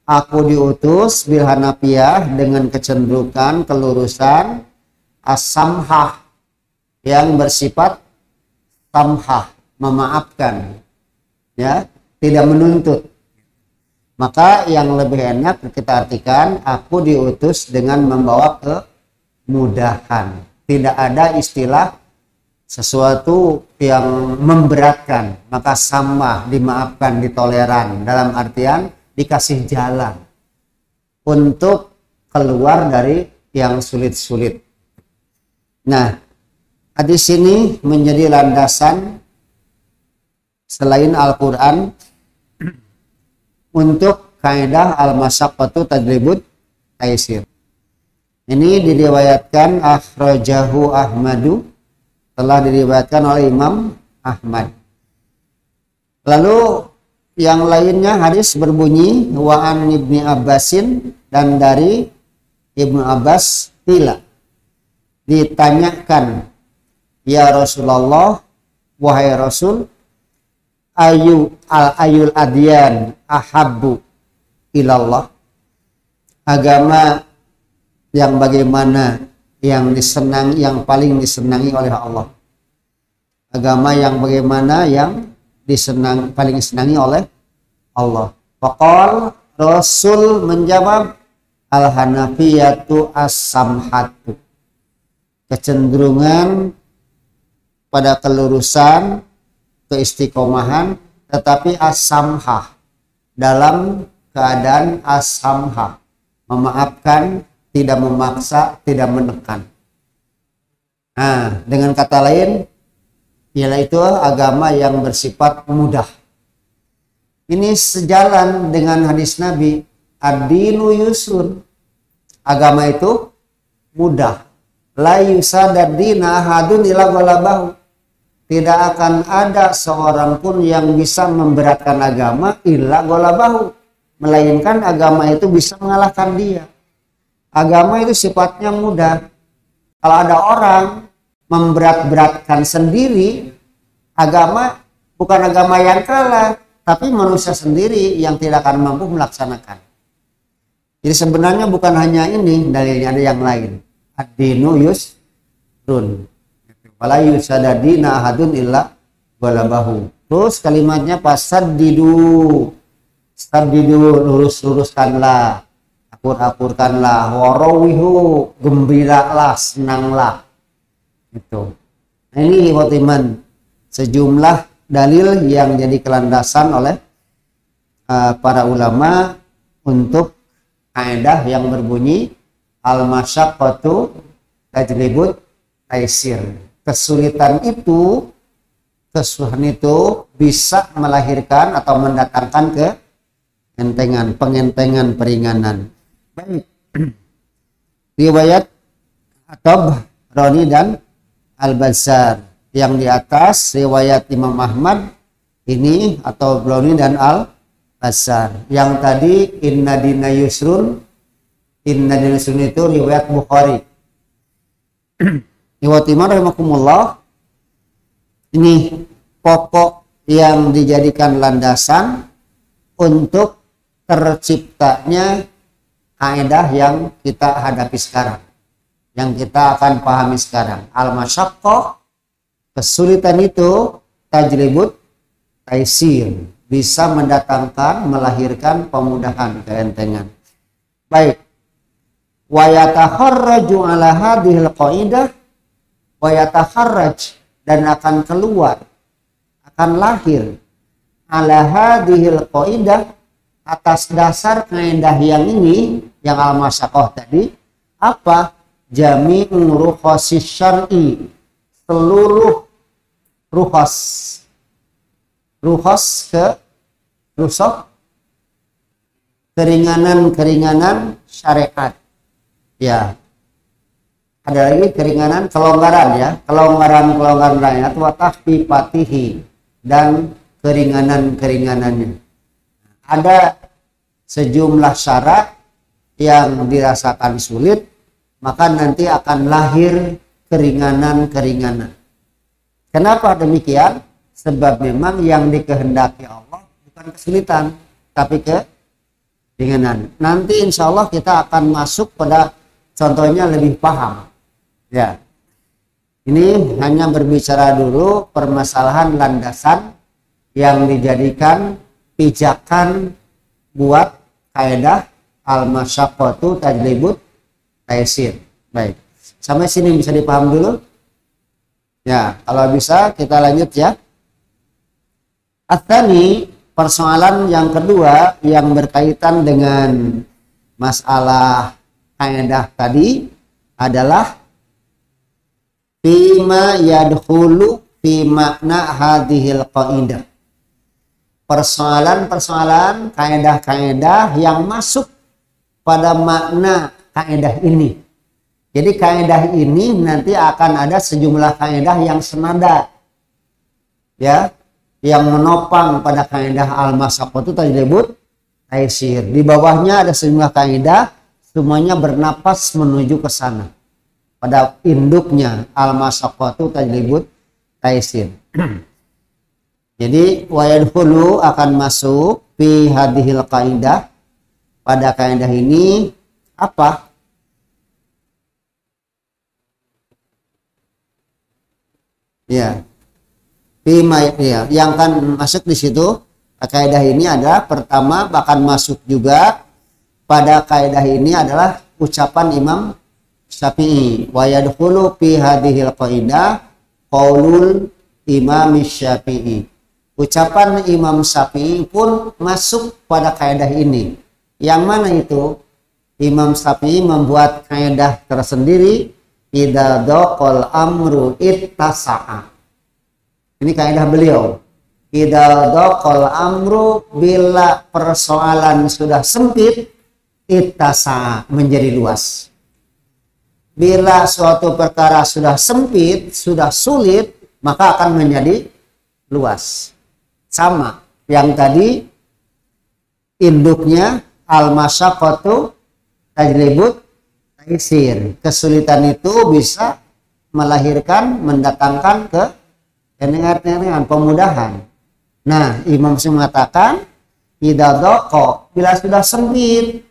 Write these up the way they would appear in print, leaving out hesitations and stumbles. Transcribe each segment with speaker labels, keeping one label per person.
Speaker 1: aku diutus bil hanafiyah dengan kecenderukan kelurusan as-samhah yang bersifat samhah, memaafkan, ya, tidak menuntut. Maka yang lebih enak kita artikan, aku diutus dengan membawa kemudahan. Tidak ada istilah sesuatu yang memberatkan, maka samah, dimaafkan, ditoleran, dalam artian dikasih jalan untuk keluar dari yang sulit-sulit. Nah, hadis ini menjadi landasan selain Al-Quran untuk kaidah al-masyaqqatu tajlibut taisir. Ini diriwayatkan akhrajahu Ahmadu, telah diriwayatkan oleh Imam Ahmad. Lalu yang lainnya hadis berbunyi wa an Ibni Abbasin, dan dari Ibnu Abbas qila, ditanyakan, ya Rasulullah, wahai Rasul, ayul adyan ahabbu ilallah, agama yang bagaimana yang disenangi, yang paling disenangi oleh Allah, agama yang bagaimana yang paling disenangi oleh Allah. Faqal, Rasul menjawab, al-hanafiyatu as-samhatu, kecenderungan pada kelurusan, keistiqomahan, tetapi as-samhah, dalam keadaan as-samhah, memaafkan, tidak memaksa, tidak menekan. Nah, dengan kata lain, yaitu agama yang bersifat mudah. Ini sejalan dengan hadis Nabi, ad-dinu yusrun, agama itu mudah. La yusadad-dina ahadun illa ghalabahu, tidak akan ada seorang pun yang bisa memberatkan agama illa ghalabahu, melainkan agama itu bisa mengalahkan dia. Agama itu sifatnya mudah. Kalau ada orang memberat-beratkan sendiri, agama bukan agama yang kalah, tapi manusia sendiri yang tidak akan mampu melaksanakan. Jadi sebenarnya bukan hanya ini dalilnya, ada yang lain. Ad-dinu yusrun, wala yusadadina ahadun illa ghalabahu. Terus kalimatnya fasaddidu, lurus-luruskanlah, akur-akurkanlah, warawihu, gembiralah, senanglah. Itu. Nah, ini iman, sejumlah dalil yang jadi kelandasan oleh para ulama untuk kaidah yang berbunyi al-masyaqqatu tajlibut taisir. Kesulitan itu bisa melahirkan atau mendatangkan pengentengan, peringanan. Baik. Riwayat At-Tabrani dan Al-Bazzar. Yang di atas riwayat Imam Ahmad ini atau Tabrani dan Al-Bazzar. Yang tadi inna dina yusrun itu riwayat Bukhari. Riwayat Imam rahimakumullah, ini pokok yang dijadikan landasan untuk terciptanya kaidah yang kita hadapi sekarang, yang kita akan pahami sekarang. Al-masyaqqah, kesulitan itu, tajlibut taisir, bisa mendatangkan, melahirkan pemudahan, keentengan. Baik. Wa yatakharraju ala hadhil qaidah, wa yatakharraj, dan akan keluar, akan lahir ala hadhil qaidah, atas dasar kaidah yang ini, yang al-masyaqqah tadi, apa? Jami'u rukhasisy syar'i, seluruh rukhas keringanan syariat. Ya. Ada lagi keringanan, kelonggaran ya, kelonggaran rakyat, wa takhfifatihi, dan keringanannya. Ada sejumlah syarat yang dirasakan sulit, maka nanti akan lahir keringanan. Kenapa demikian? Sebab memang yang dikehendaki Allah bukan kesulitan, tapi ringanan. Nanti insya Allah kita akan masuk pada contohnya lebih paham. Ya, ini hanya berbicara dulu permasalahan landasan yang dijadikan pijakan buat kaidah al-masyaqqatu tajlibut taysir. Baik, sampai sini bisa dipaham dulu. Ya, kalau bisa kita lanjut ya. At-tsani, persoalan yang kedua yang berkaitan dengan masalah kaidah tadi adalah fima yadkhulu fi makna hadhil qaidah. Persoalan-persoalan kaidah-kaidah yang masuk pada makna kaidah ini. Jadi kaidah ini nanti akan ada sejumlah kaidah yang senada, ya, yang menopang pada kaidah al-masyaqqatu tajlibut taysir. Di bawahnya ada sejumlah kaidah, semuanya bernapas menuju ke sana. Pada induknya al-masyaqqatu tajlibut taysir. Jadi wa yadkhulu akan masuk fi hadhil kaidah, pada kaidah ini apa? Ya, ya, yang akan masuk di situ kaidah ini adalah pertama bahkan masuk juga pada kaidah ini adalah ucapan Imam Syafi'i. Wa yadkhulu fi hadhil qaidah qaulul Imam Syafi'i. Ucapan Imam Syafi'i pun masuk pada kaidah ini. Yang mana itu? Imam Syafi'i membuat kaidah tersendiri. Idza daqal amru ittasa'a. Ini kaidah beliau. Idza daqal amru, bila persoalan sudah sempit, ittasa'a, menjadi luas. Bila suatu perkara sudah sempit, sudah sulit, maka akan menjadi luas. Sama yang tadi induknya al-masyaqqatu tajlibut taysir. Kesulitan itu bisa melahirkan, mendatangkan ke ringan-ringan, pemudahan. Nah, Imam Syafi'i mengatakan idza daqa, bila sudah sempit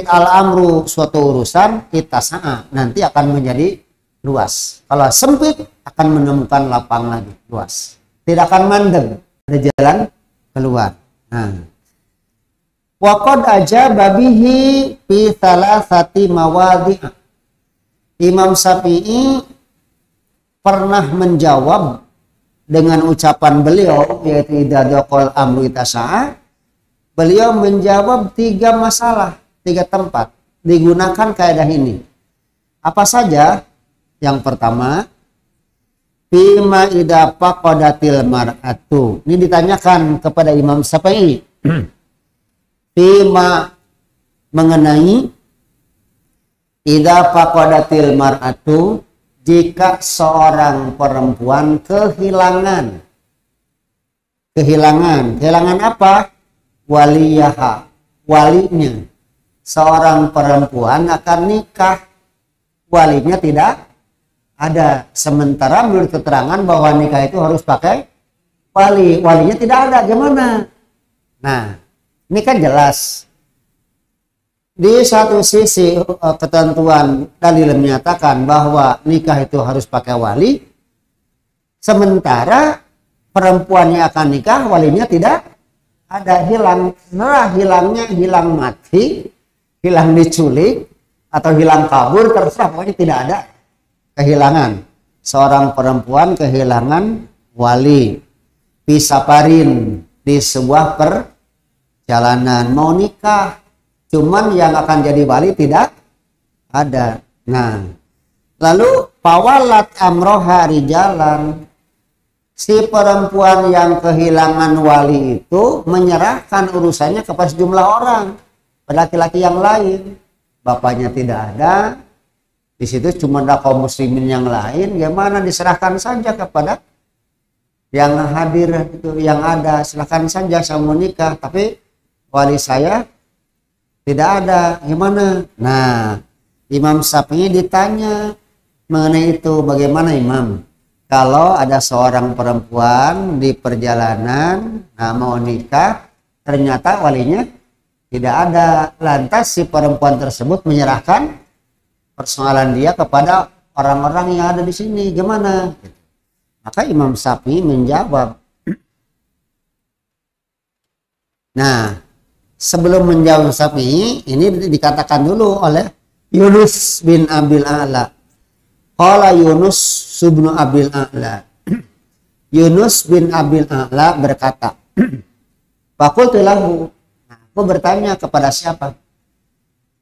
Speaker 1: al-amru, suatu urusan, ittasa'a, nanti akan menjadi luas. Kalau sempit akan menemukan lapang lagi, luas. Tidak akan mandek, ada jalan keluar. Nah, waqad ajaba bihi fi thalathati mawadhi'. Imam Syafi'i pernah menjawab dengan ucapan beliau, yaitu idza daqal amru ittasa'a. Beliau menjawab 3 masalah, 3 tempat digunakan kaidah ini. Apa saja? Yang pertama, fima idza faqadatil mar'atu. Ini ditanyakan kepada Imam Syafi'i. Fima, mengenai idza faqadatil mar'atu, jika seorang perempuan kehilangan apa? Waliyaha, walinya. Seorang perempuan akan nikah, walinya tidak ada. Sementara menurut keterangan bahwa nikah itu harus pakai wali, walinya tidak ada. Gimana? Nah, ini kan jelas. Di satu sisi ketentuan dalil menyatakan bahwa nikah itu harus pakai wali, sementara perempuan yang akan nikah walinya tidak ada, hilang. Nah, hilangnya hilang mati, hilang diculik, atau hilang kabur, terserah, pokoknya tidak ada kehilangan. Seorang perempuan kehilangan wali, pisaparin, di sebuah perjalanan mau nikah, cuman yang akan jadi wali tidak ada. Nah, lalu pawalat amroha rijalan, si perempuan yang kehilangan wali itu menyerahkan urusannya kepada sejumlah orang, laki-laki yang lain. Bapaknya tidak ada, di situ cuma ada kaum muslimin yang lain, gimana diserahkan saja kepada yang hadir itu, yang ada. Silahkan saja saya mau nikah, tapi wali saya tidak ada, gimana? Nah, Imam Syafi'i ditanya mengenai itu, bagaimana Imam? Kalau ada seorang perempuan di perjalanan, nah mau nikah, ternyata walinya Tidak ada. Lantas si perempuan tersebut menyerahkan persoalan dia kepada orang-orang yang ada di sini. Gimana? Maka Imam Syafi'i menjawab. Nah, sebelum menjawab Syafi'i, ini dikatakan dulu oleh Yunus bin Abil A'la. Qala Yunus bin Abil A'la. Yunus bin Abil A'la berkata, Fakultu lahu. Aku bertanya kepada siapa?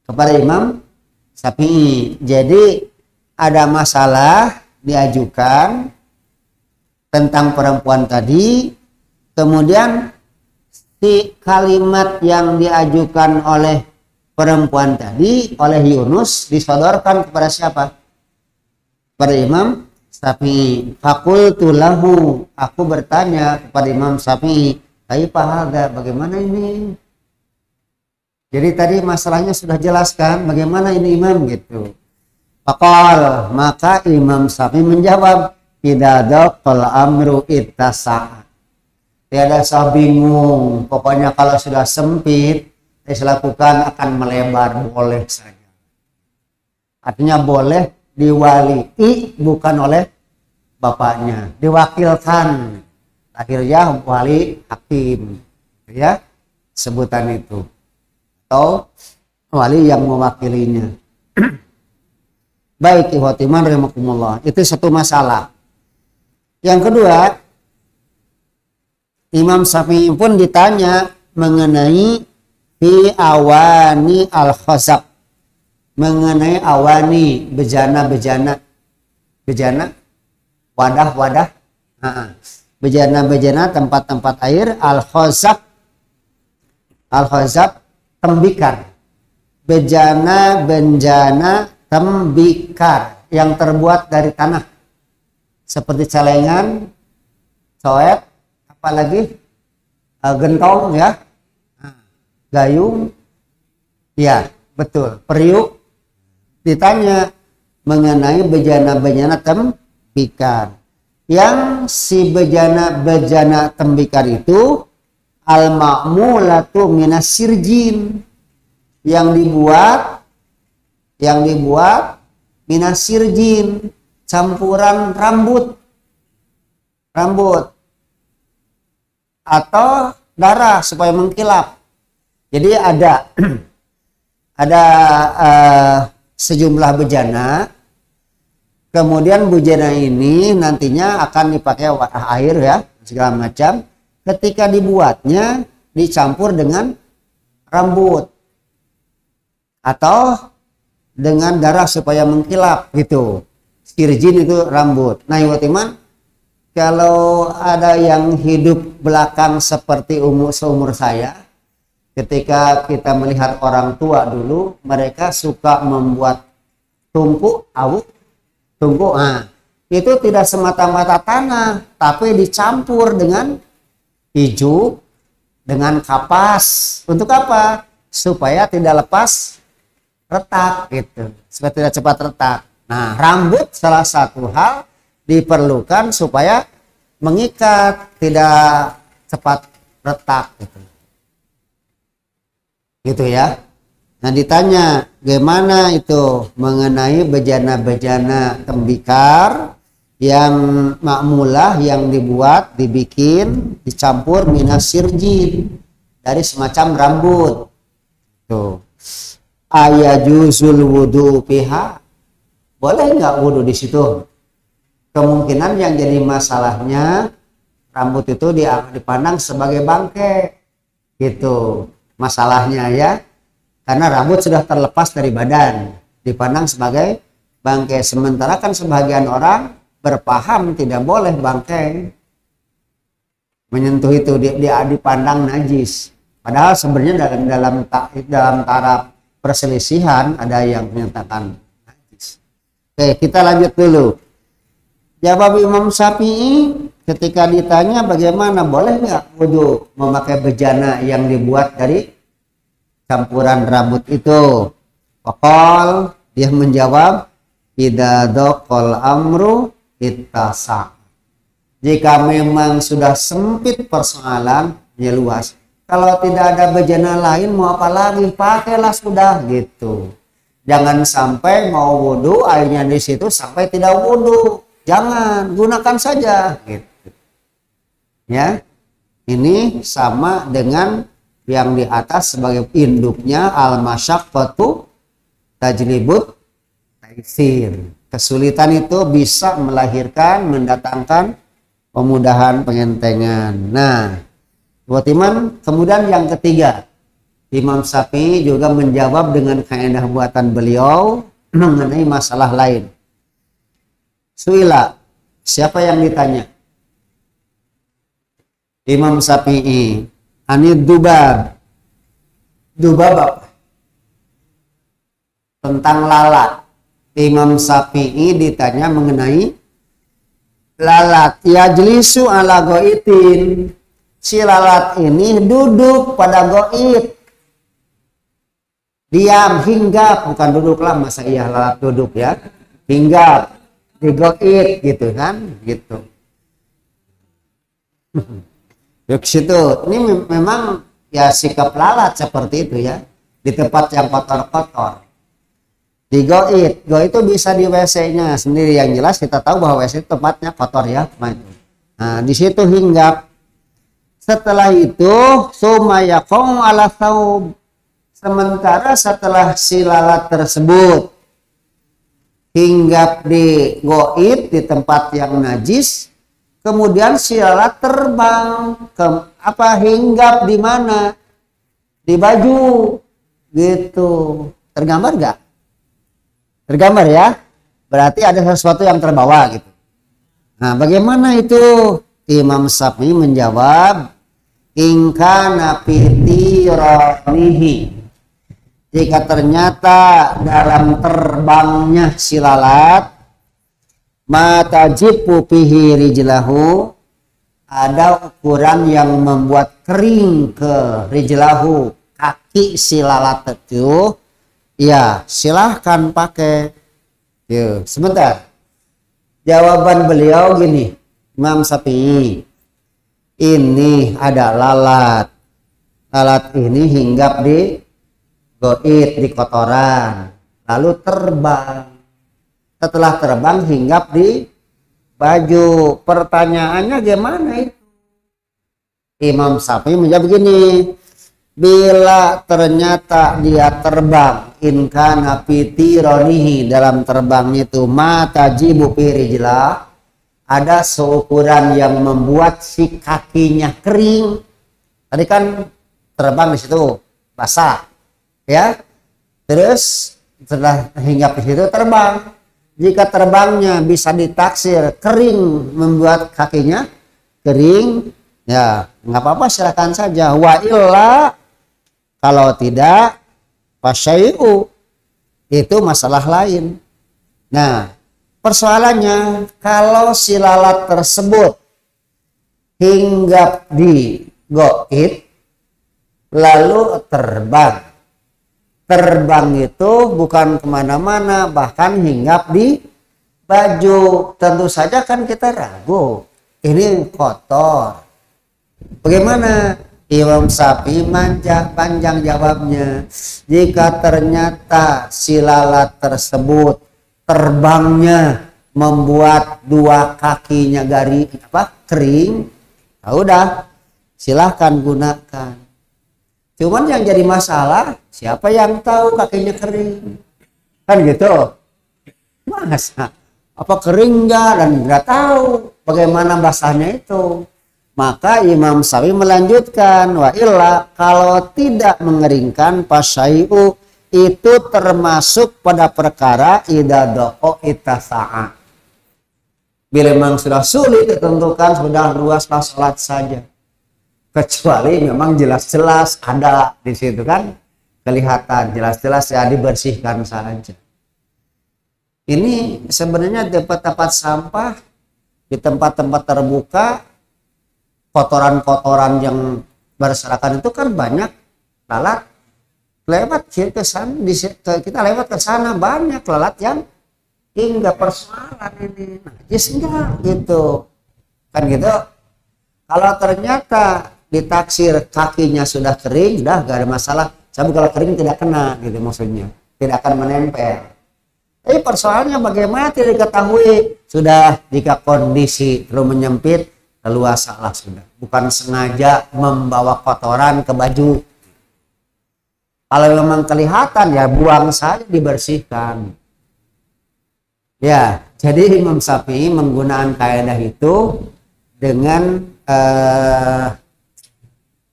Speaker 1: Kepada Imam Syafi'i. Jadi ada masalah diajukan tentang perempuan tadi, kemudian si kalimat yang diajukan oleh perempuan tadi oleh Yunus disodorkan kepada siapa? Kepada Imam Syafi'i. Fakultu lahu. Aku bertanya kepada Imam Syafi'i, kaifa hadza? Bagaimana ini? Jadi tadi masalahnya sudah jelaskan, bagaimana ini Imam gitu. Faqal, maka Imam Syafi'i menjawab, idza daqal amru ittasa'. Tiada usah bingung, pokoknya kalau sudah sempit, dilakukan akan melebar, boleh saja. Artinya boleh diwalii bukan oleh bapaknya, diwakilkan. Akhirnya wali hakim, ya sebutan itu. Atau wali yang mewakilinya. Baik, ikhwatiman rahimakumullah. Itu satu masalah. Yang kedua, Imam Syafi'i pun ditanya mengenai fi awani al-khazab. Mengenai awani, bejana-bejana. Bejana, wadah-wadah. Bejana-bejana, tempat-tempat air. Al-khazab. Al-khazab, tembikar. Bejana-benjana tembikar yang terbuat dari tanah. Seperti celengan, coet, apalagi gentong ya, gayung, ya betul, periuk. Ditanya mengenai bejana-bejana tembikar. Yang si bejana-bejana tembikar itu al-ma'mulatu minas sirjin, yang dibuat minas sirjin, campuran rambut atau darah supaya mengkilap. Jadi ada sejumlah bejana, kemudian bejana ini nantinya akan dipakai air ya segala macam. Ketika dibuatnya dicampur dengan rambut atau dengan darah supaya mengkilap gitu. Sirjin itu rambut. Nah, ikhwatiman, kalau ada yang hidup belakang seperti seumur saya, ketika kita melihat orang tua dulu, mereka suka membuat tungku, itu tidak semata-mata tanah, tapi dicampur dengan ijuk, dengan kapas. Untuk apa? Supaya tidak lepas retak gitu, supaya tidak cepat retak. Nah, rambut salah satu hal diperlukan supaya mengikat, tidak cepat retak gitu ya. Nah, ditanya gimana itu mengenai bejana-bejana tembikar yang makmulah, yang dibikin dicampur minas sirjin, dari semacam rambut tuh. Ayajuzul wudu piha, boleh nggak wudu di situ? Kemungkinan yang jadi masalahnya rambut itu dipandang sebagai bangkai gitu masalahnya ya, karena rambut sudah terlepas dari badan, dipandang sebagai bangkai. Sementara kan sebagian orang berpaham tidak boleh bangkai menyentuh itu, dia dipandang najis, padahal sebenarnya dalam taraf perselisihan ada yang menyatakan najis. Oke, kita lanjut dulu. Jawab Imam Syafi'i ketika ditanya bagaimana boleh nggak wudu memakai bejana yang dibuat dari campuran rambut itu. Faqal, dia menjawab, idza daqal amru ittasa. Jika memang sudah sempit persoalan, ya luas, Kalau tidak ada bejana lain mau apa lagi, pakailah sudah gitu. Jangan sampai mau wudhu airnya di situ sampai tidak wudhu. Jangan, gunakan saja gitu. Ya. Ini sama dengan yang di atas sebagai induknya al-masyaqqatu tajlibut taisir. Kesulitan itu bisa melahirkan, mendatangkan pemudahan, pengentengan. Nah, buat iman, kemudian yang ketiga, Imam Syafi'i juga menjawab dengan kaidah buatan beliau mengenai masalah lain. Suila, siapa yang ditanya? Imam Syafi'i, anid dubab. Dubab apa? Tentang lalat. Imam Syafi'i ditanya mengenai lalat. Yajlisu ala goitin. Si lalat ini duduk pada goit. Diam, hinggap, bukan duduk lah, masa iya lalat duduk ya. Hinggap, di goit gitu kan, gitu. Yuk situ, ini memang ya sikap lalat seperti itu ya. Di tempat yang kotor-kotor. Di goit itu bisa di WC-nya sendiri, yang jelas kita tahu bahwa WC itu tempatnya kotor ya. Nah, di situ hinggap. Setelah itu sumayaqum ala thawb. Sementara setelah si lalat tersebut hinggap di goit di tempat yang najis, kemudian si lalat terbang ke hinggap di mana? Di baju gitu. Tergambar nggak? Tergambar ya? Berarti ada sesuatu yang terbawa gitu. Nah, bagaimana itu? Imam Syafi'i menjawab, ingkana fitiranihi. Jika ternyata dalam terbangnya si lalat mata jipu pihi rijlahu, ada ukuran yang membuat kering ke rijlahu, kaki si lalat itu, ya silahkan pakai. Yuk, sebentar. Jawaban beliau gini, Imam Syafi'i, ini ada lalat. Lalat ini hinggap di goit, di kotoran, lalu terbang. Setelah terbang hinggap di baju. Pertanyaannya gimana itu? Imam Syafi'i menjawab begini, bila ternyata dia terbang, in kana fitironihi, dalam terbang itu mata jibu pirijlah, ada seukuran yang membuat si kakinya kering. Tadi kan terbang di situ basah. Ya, terus setelah hinggap di situ terbang. Jika terbangnya bisa ditaksir kering, membuat kakinya kering, ya nggak apa-apa, silakan saja. Wa illa, kalau tidak, fasyai'u, itu masalah lain. Nah, persoalannya kalau si lalat tersebut hinggap di goit lalu terbang. Terbang itu bukan kemana-mana, bahkan hinggap di baju. Tentu saja kan kita ragu, ini kotor. Bagaimana? Imam Syafi'i panjang jawabnya. Jika ternyata si lalat tersebut terbangnya membuat dua kakinya kering, ya udah, silahkan gunakan. Cuman yang jadi masalah, siapa yang tahu kakinya kering? Kan gitu. Masa apa kering enggak dan enggak tahu bagaimana basahnya itu. Maka Imam Syafi'i melanjutkan, wa illa, kalau tidak mengeringkan fasyai'u, itu termasuk pada perkara idadoko itasa'a. Bila memang sudah sulit ditentukan, sudah luaslah salat saja. Kecuali memang jelas-jelas ada di situ kan, kelihatan jelas-jelas ya, dibersihkan saja. Ini sebenarnya tempat-tempat sampah, di tempat-tempat terbuka, kotoran-kotoran yang berserakan itu kan banyak. Lalat lewat ke sana, kita lewat ke sana banyak lalat yang hingga persoalan ini najis enggak gitu kan gitu. Kalau ternyata ditaksir kakinya sudah kering, udah gak ada masalah. Tapi kalau kering tidak kena gitu maksudnya, tidak akan menempel. Tapi persoalannya bagaimana tidak diketahui. Sudah jika kondisi terlalu menyempit, leluasa lah sudah. Bukan sengaja membawa kotoran ke baju. Kalau memang kelihatan ya buang saja, dibersihkan. Ya, jadi Imam Syafi'i menggunakan kaidah itu dengan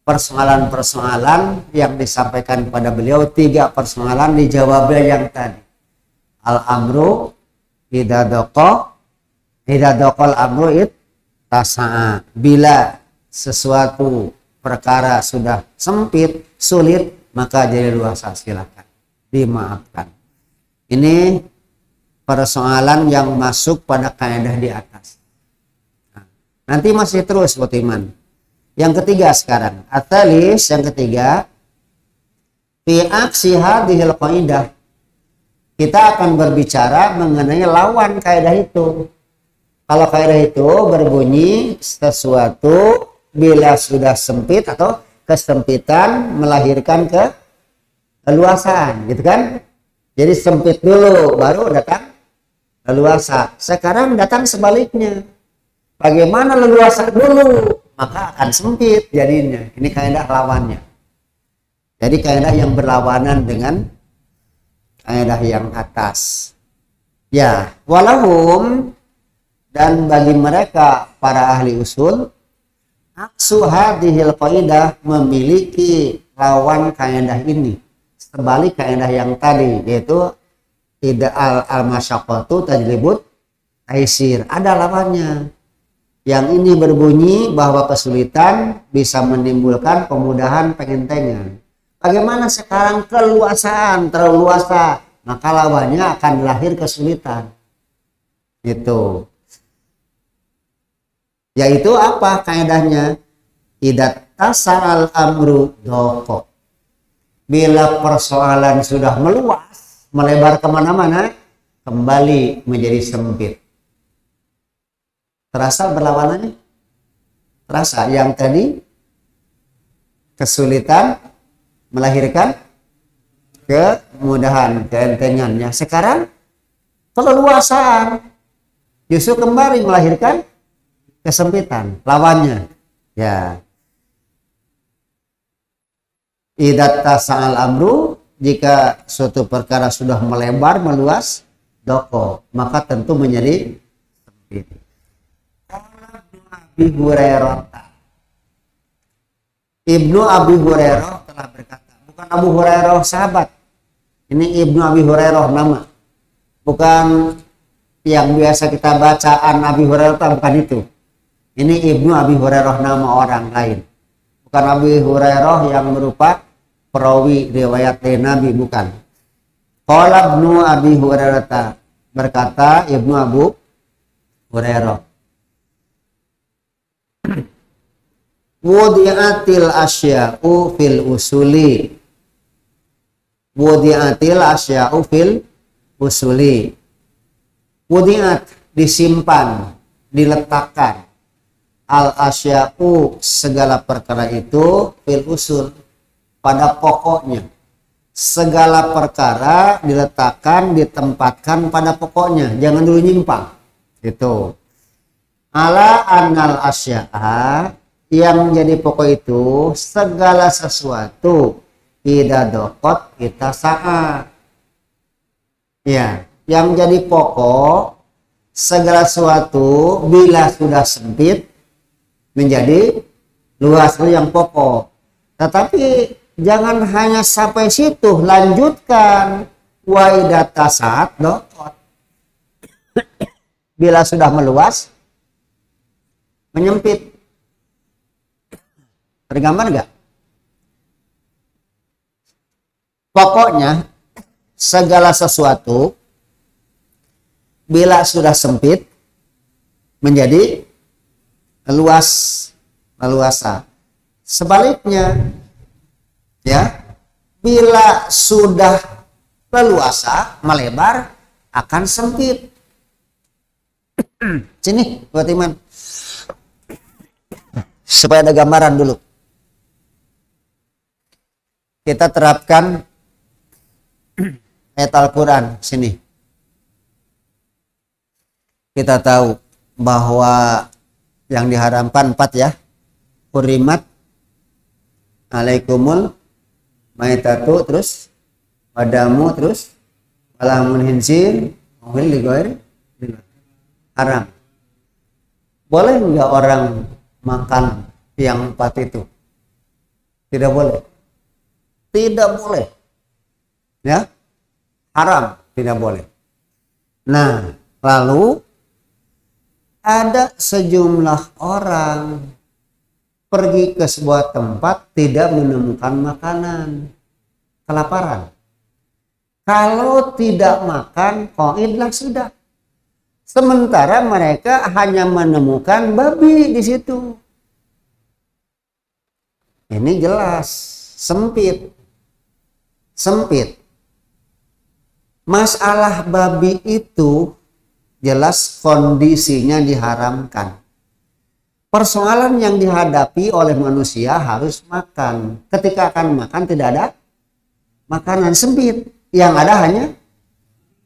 Speaker 1: persoalan-persoalan yang disampaikan kepada beliau. 3 persoalan dijawabnya yang tadi. Al-amru idza daqal amru tasa'a. Bila sesuatu perkara sudah sempit, sulit, maka jadi luasa, silakan dimaafkan. Ini persoalan yang masuk pada kaidah di atas. Nah, nanti masih terus buat iman. Yang ketiga sekarang, atalis yang ketiga, fi aksi hadhil qaidah. Kita akan berbicara mengenai lawan kaidah itu. Kalau kaidah itu berbunyi sesuatu bila sudah sempit atau kesempitan melahirkan keluasan, gitu kan? Jadi sempit dulu baru datang leluasa. Sekarang datang sebaliknya. Bagaimana leluasa dulu, maka akan sempit jadinya. Ini kaidah lawannya. Jadi kaidah yang berlawanan dengan kaidah yang atas. Ya, walahum, dan bagi mereka para ahli usul, aksu hadhil qaidah, memiliki lawan kaidah ini. Sebalik kaidah yang tadi, yaitu tidak al-masyaqqatu tajlibut taisir. Ada lawannya. Yang ini berbunyi bahwa kesulitan bisa menimbulkan kemudahan, pengentengan. Bagaimana sekarang keluasaan, terlalu luasa, maka lawannya akan lahir kesulitan. Itu. Yaitu apa kaidahnya? Idza tasal amru doko. Bila persoalan sudah meluas, melebar kemana-mana, kembali menjadi sempit. Terasa berlawanannya? Terasa yang tadi kesulitan melahirkan kemudahan, keentengannya. Sekarang keleluasaan justru kembali melahirkan kesempitan, lawannya. Ya. Idza tasal amru, jika suatu perkara sudah melebar, meluas, doko, maka tentu menjadi sempit. Ibnu Abi Hurairah telah berkata, bukan Abu Hurairah sahabat, ini Ibnu Abi Hurairah nama, bukan yang biasa kita bacaan Abi Hurairah, bukan itu. Ini Ibnu Abi Hurairah nama orang lain, bukan Abi Hurairah yang berupa perawi riwayat dari Nabi, bukan. Qala Ibnu Abi Hurairah, berkata Ibnu Abu Hurairah, wudi'atil asya'u fil usuli. Wudi'atil asya'u fil usuli. Wudi'at, disimpan, diletakkan. Al asya'u, segala perkara itu, fil usul, pada pokoknya. Segala perkara diletakkan, ditempatkan pada pokoknya. Jangan dulu nyimpang. Itu. Ala annal asya'a, yang menjadi pokok itu segala sesuatu idza daqat kita saat. Ya, yang jadi pokok segala sesuatu bila sudah sempit menjadi luas, itu yang pokok. Tetapi jangan hanya sampai situ, lanjutkan wa idza tasat daqat. Bila sudah meluas menyempit. Tergambar enggak? Pokoknya segala sesuatu bila sudah sempit menjadi luas, leluasa. Sebaliknya, ya, bila sudah leluasa, melebar, akan sempit. Sini buat Iman, supaya ada gambaran dulu. kita terapkan ayat Al-Quran sini. Kita tahu bahwa yang diharamkan 4 ya. Hurimat alaikumul maitatu, terus wadamu, terus walamun hinzir wil ligoir haram. Boleh nggak orang makan yang 4 itu? Tidak boleh. Tidak boleh. Ya. Haram, tidak boleh. Nah, lalu ada sejumlah orang pergi ke sebuah tempat tidak menemukan makanan. Kelaparan. Kalau tidak makan, qaidlah sudah. Sementara mereka hanya menemukan babi di situ. Ini jelas sempit. Sempit. Masalah babi itu jelas kondisinya diharamkan. Persoalan yang dihadapi oleh manusia harus makan. Ketika akan makan tidak ada makanan, sempit. Yang ada hanya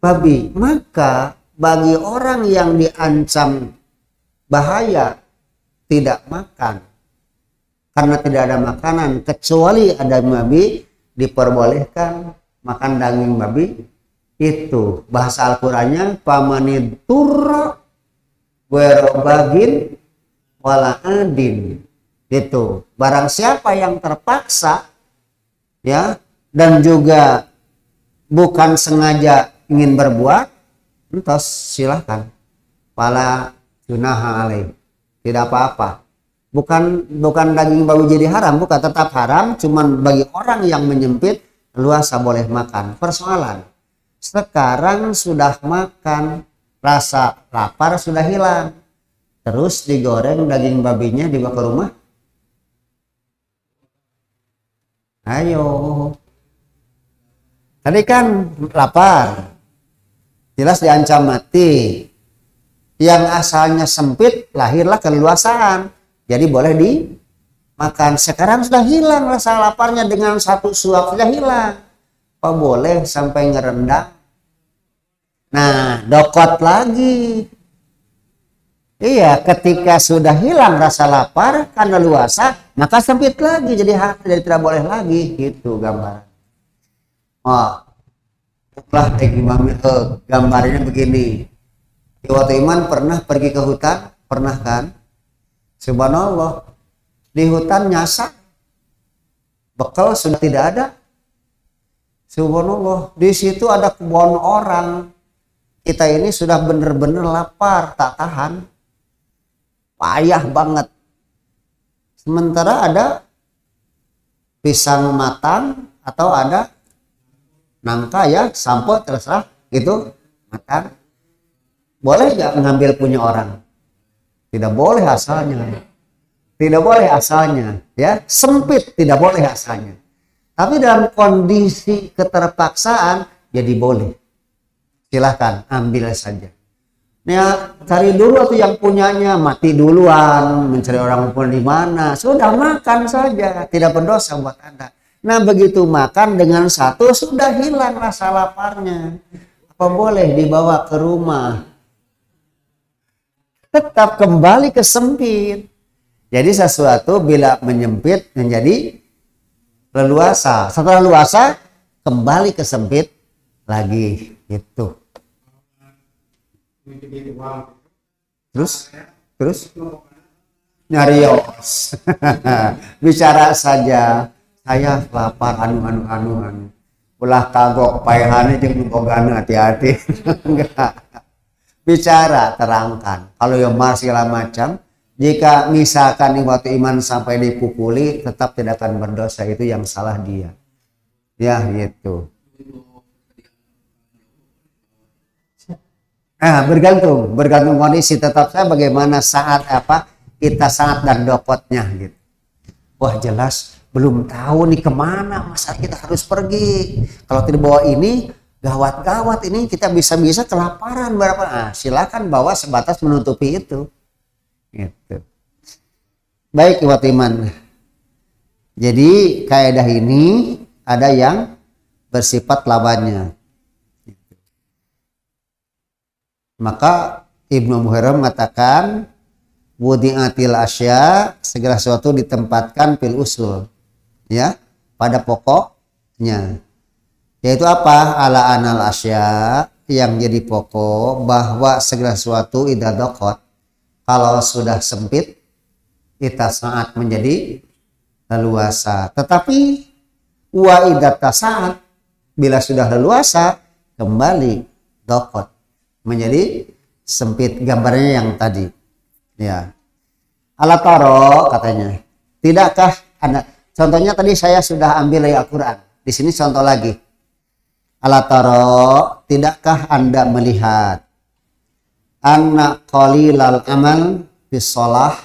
Speaker 1: babi. Maka bagi orang yang diancam bahaya tidak makan karena tidak ada makanan kecuali ada babi, diperbolehkan makan daging babi. Itu bahasa Al-Qur'annya pamanitur werobagin wala adin. Itu barang siapa yang terpaksa ya dan juga bukan sengaja ingin berbuat, entos silahkan, pala junaha alaih, tidak apa-apa. Bukan daging babi jadi haram, bukan, tetap haram, cuman bagi orang yang menyempit luasa boleh makan. Persoalan sekarang sudah makan, rasa lapar sudah hilang, terus digoreng daging babinya dibawa ke rumah. Ayo, tadi kan lapar, jelas diancam mati. Yang asalnya sempit lahirlah keleluasaan, jadi boleh dimakan. Sekarang sudah hilang rasa laparnya, dengan satu suap sudah hilang. Apa boleh sampai ngerendang? Nah, dokot lagi. Iya, ketika sudah hilang rasa lapar karena luasa, maka sempit lagi, jadi tidak boleh lagi. Gitu gambar. Oh, gambarnya begini. Waktu Iman pernah pergi ke hutan, pernah kan? Subhanallah, di hutan nyasar, bekal sudah tidak ada. Subhanallah, di situ ada kebun orang. Kita ini sudah benar-benar lapar, tak tahan, payah banget. Sementara ada pisang matang atau ada nangka ya, sampo terserah gitu matang. Boleh nggak ngambil punya orang? Tidak boleh asalnya. Tidak boleh asalnya, ya, sempit, tidak boleh asalnya. Tapi dalam kondisi keterpaksaan jadi boleh. Silahkan ambil saja. Nah, cari dulu tuh yang punyanya, mati duluan, mencari orang pun di mana. Sudah makan saja, tidak berdosa buat Anda. Nah, begitu makan dengan satu sudah hilang rasa laparnya. Apa boleh dibawa ke rumah? Tetap kembali ke sempit. Jadi sesuatu bila menyempit menjadi leluasa. Setelah luasa kembali ke sempit lagi. Itu. Terus nyarios. Bicara saja. Saya lapar anu. Ulah kagok payahane jeung bogana, hati-hati. Enggak. Bicara, terangkan. Kalau yang segala macam, jika misalkan waktu Iman sampai dipukuli, tetap tidak akan berdosa. Itu yang salah dia. Ya, gitu. Bergantung kondisi. Tetap saya bagaimana saat apa kita sangat dan dopotnya gitu. Wah, jelas belum tahu nih kemana masa kita harus pergi. Kalau tidak bawa ini, gawat ini kita bisa kelaparan berapa. Nah, silakan bawa sebatas menutupi itu. Gitu. Baik, Ibu Iman. Jadi kaidah ini ada yang bersifat lawannya. Maka Ibnu Muharram mengatakan wudi'atil asya, segala sesuatu ditempatkan fil usul, ya, pada pokoknya. Yaitu apa? Ala anal asya, yang jadi pokok bahwa segala sesuatu idza daqat, kalau sudah sempit kita saat menjadi leluasa. Tetapi wa idza tasaat, bila sudah leluasa kembali daqat, menjadi sempit. Gambarnya yang tadi, ya. Ala taro katanya, tidakkah Anda, contohnya tadi saya sudah ambil dari Al-Quran, di sini contoh lagi. Ala taro, tidakkah Anda melihat anna qalilal amal bis shalah,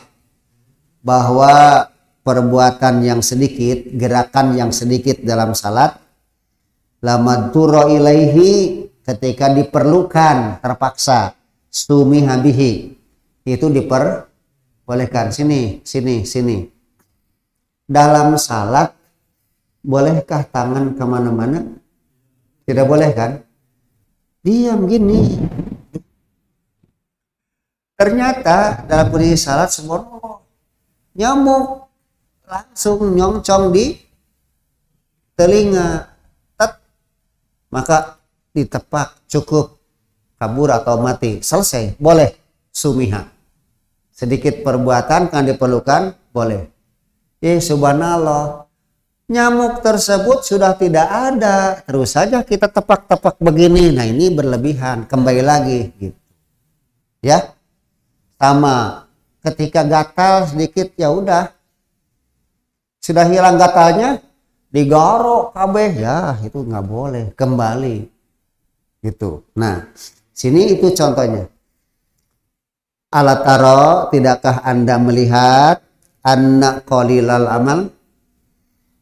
Speaker 1: bahwa perbuatan yang sedikit, gerakan yang sedikit dalam salat, lamaduro ilaihi, ketika diperlukan, terpaksa, sumiha bihi, itu diperbolehkan. Sini. Dalam salat bolehkah tangan kemana-mana? Tidak boleh kan? Diam gini. Ternyata dalam kondisi salat sembrono, nyamuk langsung nyongcong di telinga, maka ditepak, cukup kabur atau mati, selesai, boleh sumiha. Sedikit perbuatan kan diperlukan, boleh. Subhanallah, nyamuk tersebut sudah tidak ada, terus saja kita tepak-tepak begini. Nah, ini berlebihan, kembali lagi gitu. Ya. Sama ketika gatal sedikit, ya udah. Sudah hilang gatalnya, digaruk kabeh, ya itu nggak boleh, kembali gitu. Nah, sini itu contohnya. Alataro, tidakkah Anda melihat anna qalilal amal,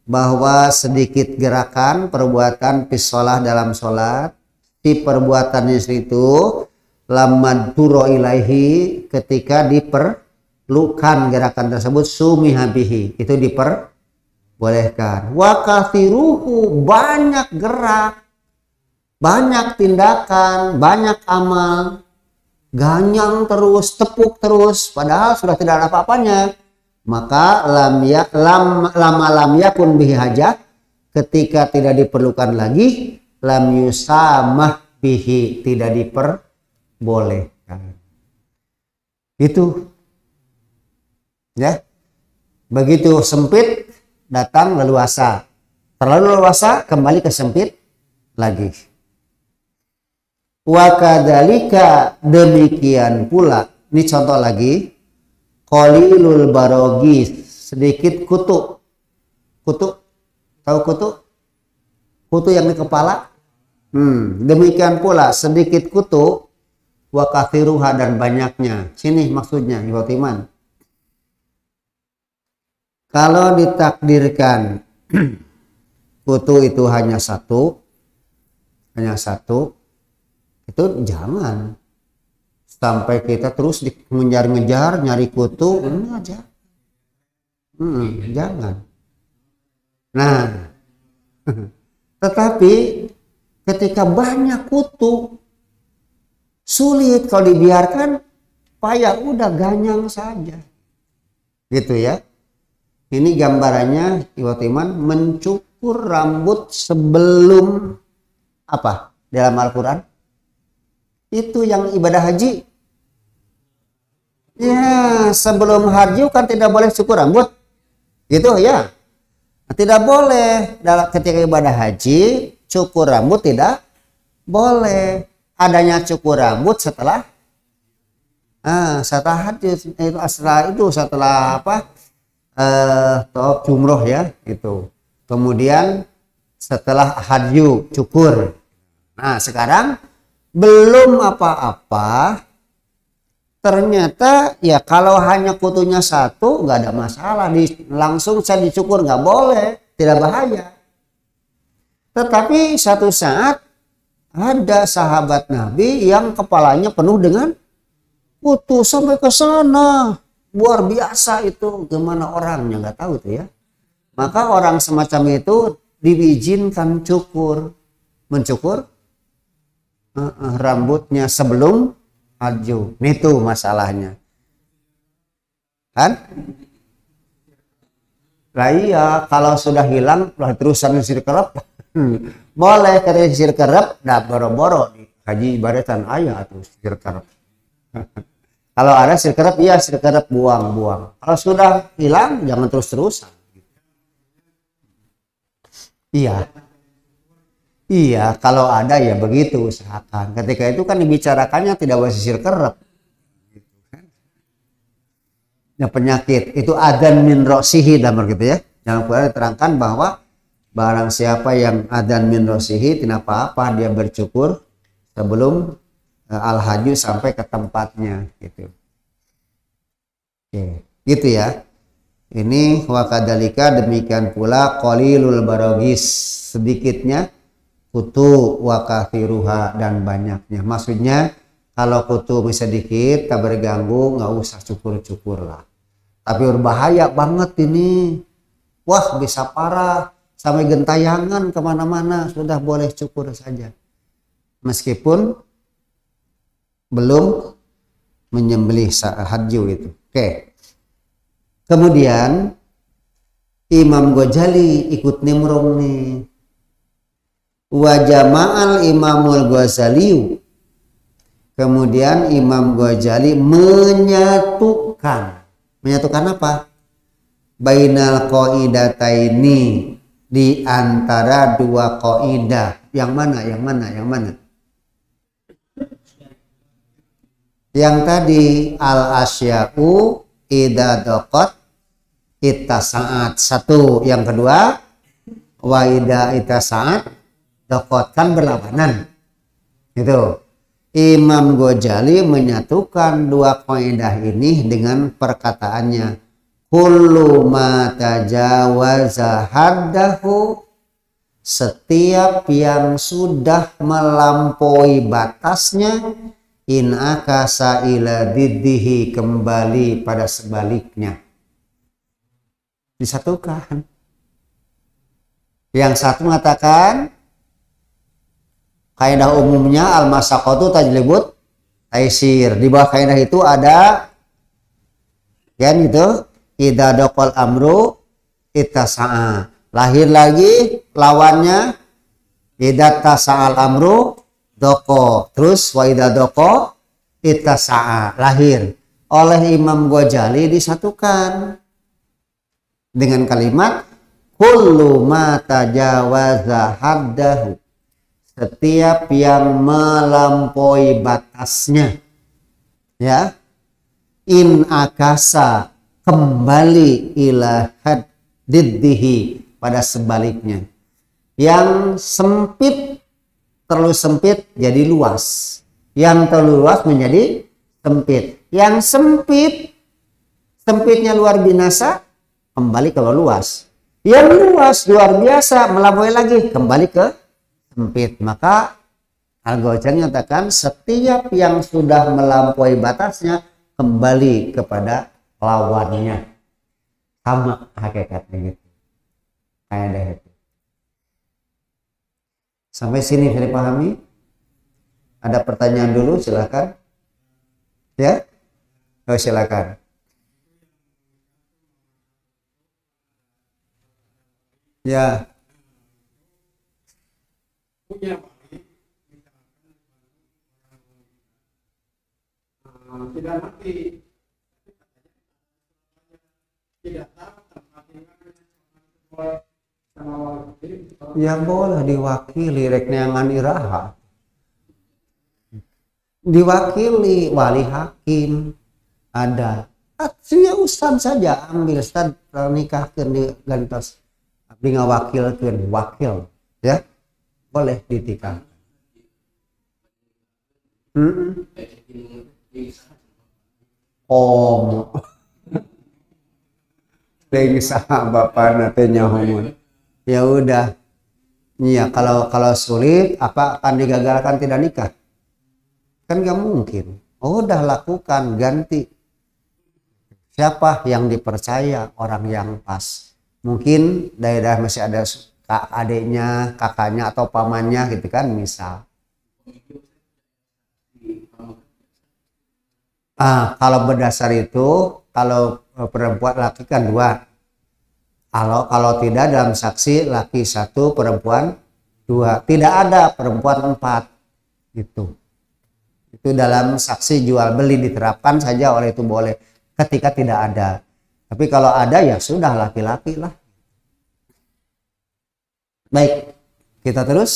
Speaker 1: bahwa sedikit gerakan perbuatan fis shalah dalam sholat, si perbuatannya itu lamaduro ilaihi, ketika diperlukan gerakan tersebut, sumiha bihi, itu diperbolehkan. Wa kathiruhu, banyak gerak, banyak tindakan, banyak amal, ganyang terus, tepuk terus, padahal sudah tidak ada apa-apanya, maka lam yakun bihi hajah, ketika tidak diperlukan lagi, lam yusamah bihi, tidak diperbolehkan. Itu ya. Begitu sempit datang leluasa, terlalu leluasa kembali ke sempit lagi. Wa kadzalika, demikian pula, ini contoh lagi, qalilul barogis, sedikit kutu. Tahu kutu? Kutu yang di kepala. Demikian pula sedikit kutu, wa kathiruha, dan banyaknya. Sini maksudnya Iman. Kalau ditakdirkan kutu itu hanya satu, itu jangan sampai kita terus mengejar-ngejar nyari kutu, ini aja. Jangan. Nah, tetapi ketika banyak kutu, sulit kalau dibiarkan, payah, udah ganyang saja. Gitu ya. Ini gambarannya Iman, mencukur rambut sebelum apa? Dalam Al-Quran itu yang ibadah haji. Ya, sebelum haji kan tidak boleh cukur rambut. Gitu ya. Tidak boleh dalam ketika ibadah haji, cukur rambut tidak boleh. Adanya cukur rambut setelah haji, setelah apa? Tawaf jumroh ya, itu. Kemudian setelah haji cukur. Nah, sekarang belum apa-apa, ternyata ya kalau hanya kutunya satu nggak ada masalah, langsung saya dicukur, nggak boleh, tidak bahaya. Tetapi satu saat ada sahabat Nabi yang kepalanya penuh dengan kutu sampai ke sana, luar biasa itu, gimana orangnya nggak tahu tuh ya. Maka orang semacam itu diizinkan mencukur rambutnya sebelum haju. Itu masalahnya. Kan? Lah iya, kalau sudah hilang, lah terusan sisir kerep. Boleh ketika sisir kerep, dah boro-boro di haji ibadatan ayah atau sisir kerep. Kalau ada sisir kerep, iya sisir kerep buang-buang. Kalau sudah hilang, jangan terus-terusan. Iya. Iya, kalau ada ya begitu usahakan. Ketika itu kan dibicarakannya tidak boleh sisir kerep. Ya, penyakit itu adan min rosihi dalam gitu ya. Dalam Quran diterangkan bahwa barang siapa yang adan min rosihi tidak apa-apa dia bercukur sebelum al-haju sampai ke tempatnya gitu. Oke, gitu ya. Ini wakadalika demikian pula qalilul barogis, sedikitnya kutu wa kathiruha dan banyaknya. Maksudnya kalau kutu bisa sedikit tak berganggu, nggak usah cukur-cukur lah. Tapi berbahaya banget ini. Wah, bisa parah sampai gentayangan kemana-mana, sudah boleh cukur saja. Meskipun belum menyembelih haju itu. Oke. Kemudian Imam Ghazali ikut nimrung nih. Wa jama'al Imamul Ghazali. Kemudian Imam Ghazali menyatukan apa? Bainal qaidataini, di antara dua qaidah. Yang mana? Yang tadi al asya'u idza daqat ittasa'at, satu. Yang kedua wa idza ittasa'at daqat, kan berlawanan. Itu. Imam Ghazali menyatukan dua kaidah ini dengan perkataannya kullu ma tajawaza haddahu, setiap yang sudah melampaui batasnya, in akasa ila diddihi, kembali pada sebaliknya. Disatukan. Yang satu mengatakan kaidah umumnya al-masaqatu tajlibut taisir. Di bawah kaidah itu ada kan gitu, idza daqal amru ittasa'a. Lahir lagi lawannya idza tasa'al amru doko. Terus wa idza doko ittasa'a, lahir. Oleh Imam Ghazali disatukan dengan kalimat kullu ma tajawaza haddahu, setiap yang melampaui batasnya, ya, in akasa, kembali ila haddiddihi, pada sebaliknya. Yang sempit terlalu sempit jadi luas, yang terlalu luas menjadi sempit. Yang sempitnya luar biasa, kembali ke luas. Yang luas luar biasa melampaui lagi, kembali ke sempit. Maka Al-Ghazali menyatakan setiap yang sudah melampaui batasnya kembali kepada lawannya. Sama hakikatnya gitu. Kayak itu. Sampai sini bisa dipahami? Ada pertanyaan dulu, silakan. Ya? Oh, silakan. Ya.
Speaker 2: Punya tidak mati, tidak tahu tempat tinggal.
Speaker 1: Ya boleh diwakili rek neangan iraha. Diwakili wali hakim ada. Ya ustad saja ambil ustad nikahkeun di gantos. Abdi ngawakilkeun wakil, ya. Boleh ditikah. Oh, bapak natenya homun. Ya udah, ya kalau sulit apa akan digagalkan tidak nikah? Kan nggak mungkin. Oh, udah lakukan, ganti. Siapa yang dipercaya, orang yang pas. Mungkin daerah masih ada kak adiknya, kakaknya atau pamannya gitu kan misal. Kalau berdasar itu kalau perempuan laki kan dua. Kalau tidak dalam saksi laki satu perempuan dua, tidak ada perempuan empat gitu. Itu dalam saksi jual beli diterapkan saja oleh itu boleh ketika tidak ada. Tapi kalau ada ya sudah laki-laki lah. Baik, kita terus.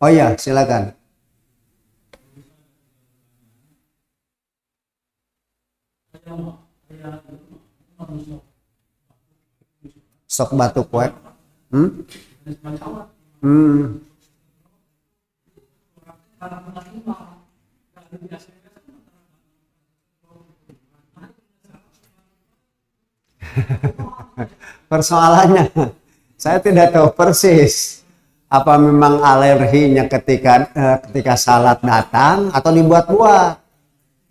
Speaker 1: Oh ya, silakan. Sok batuk kue. Persoalannya saya tidak tahu persis apa memang alerginya ketika salat datang atau dibuat-buat.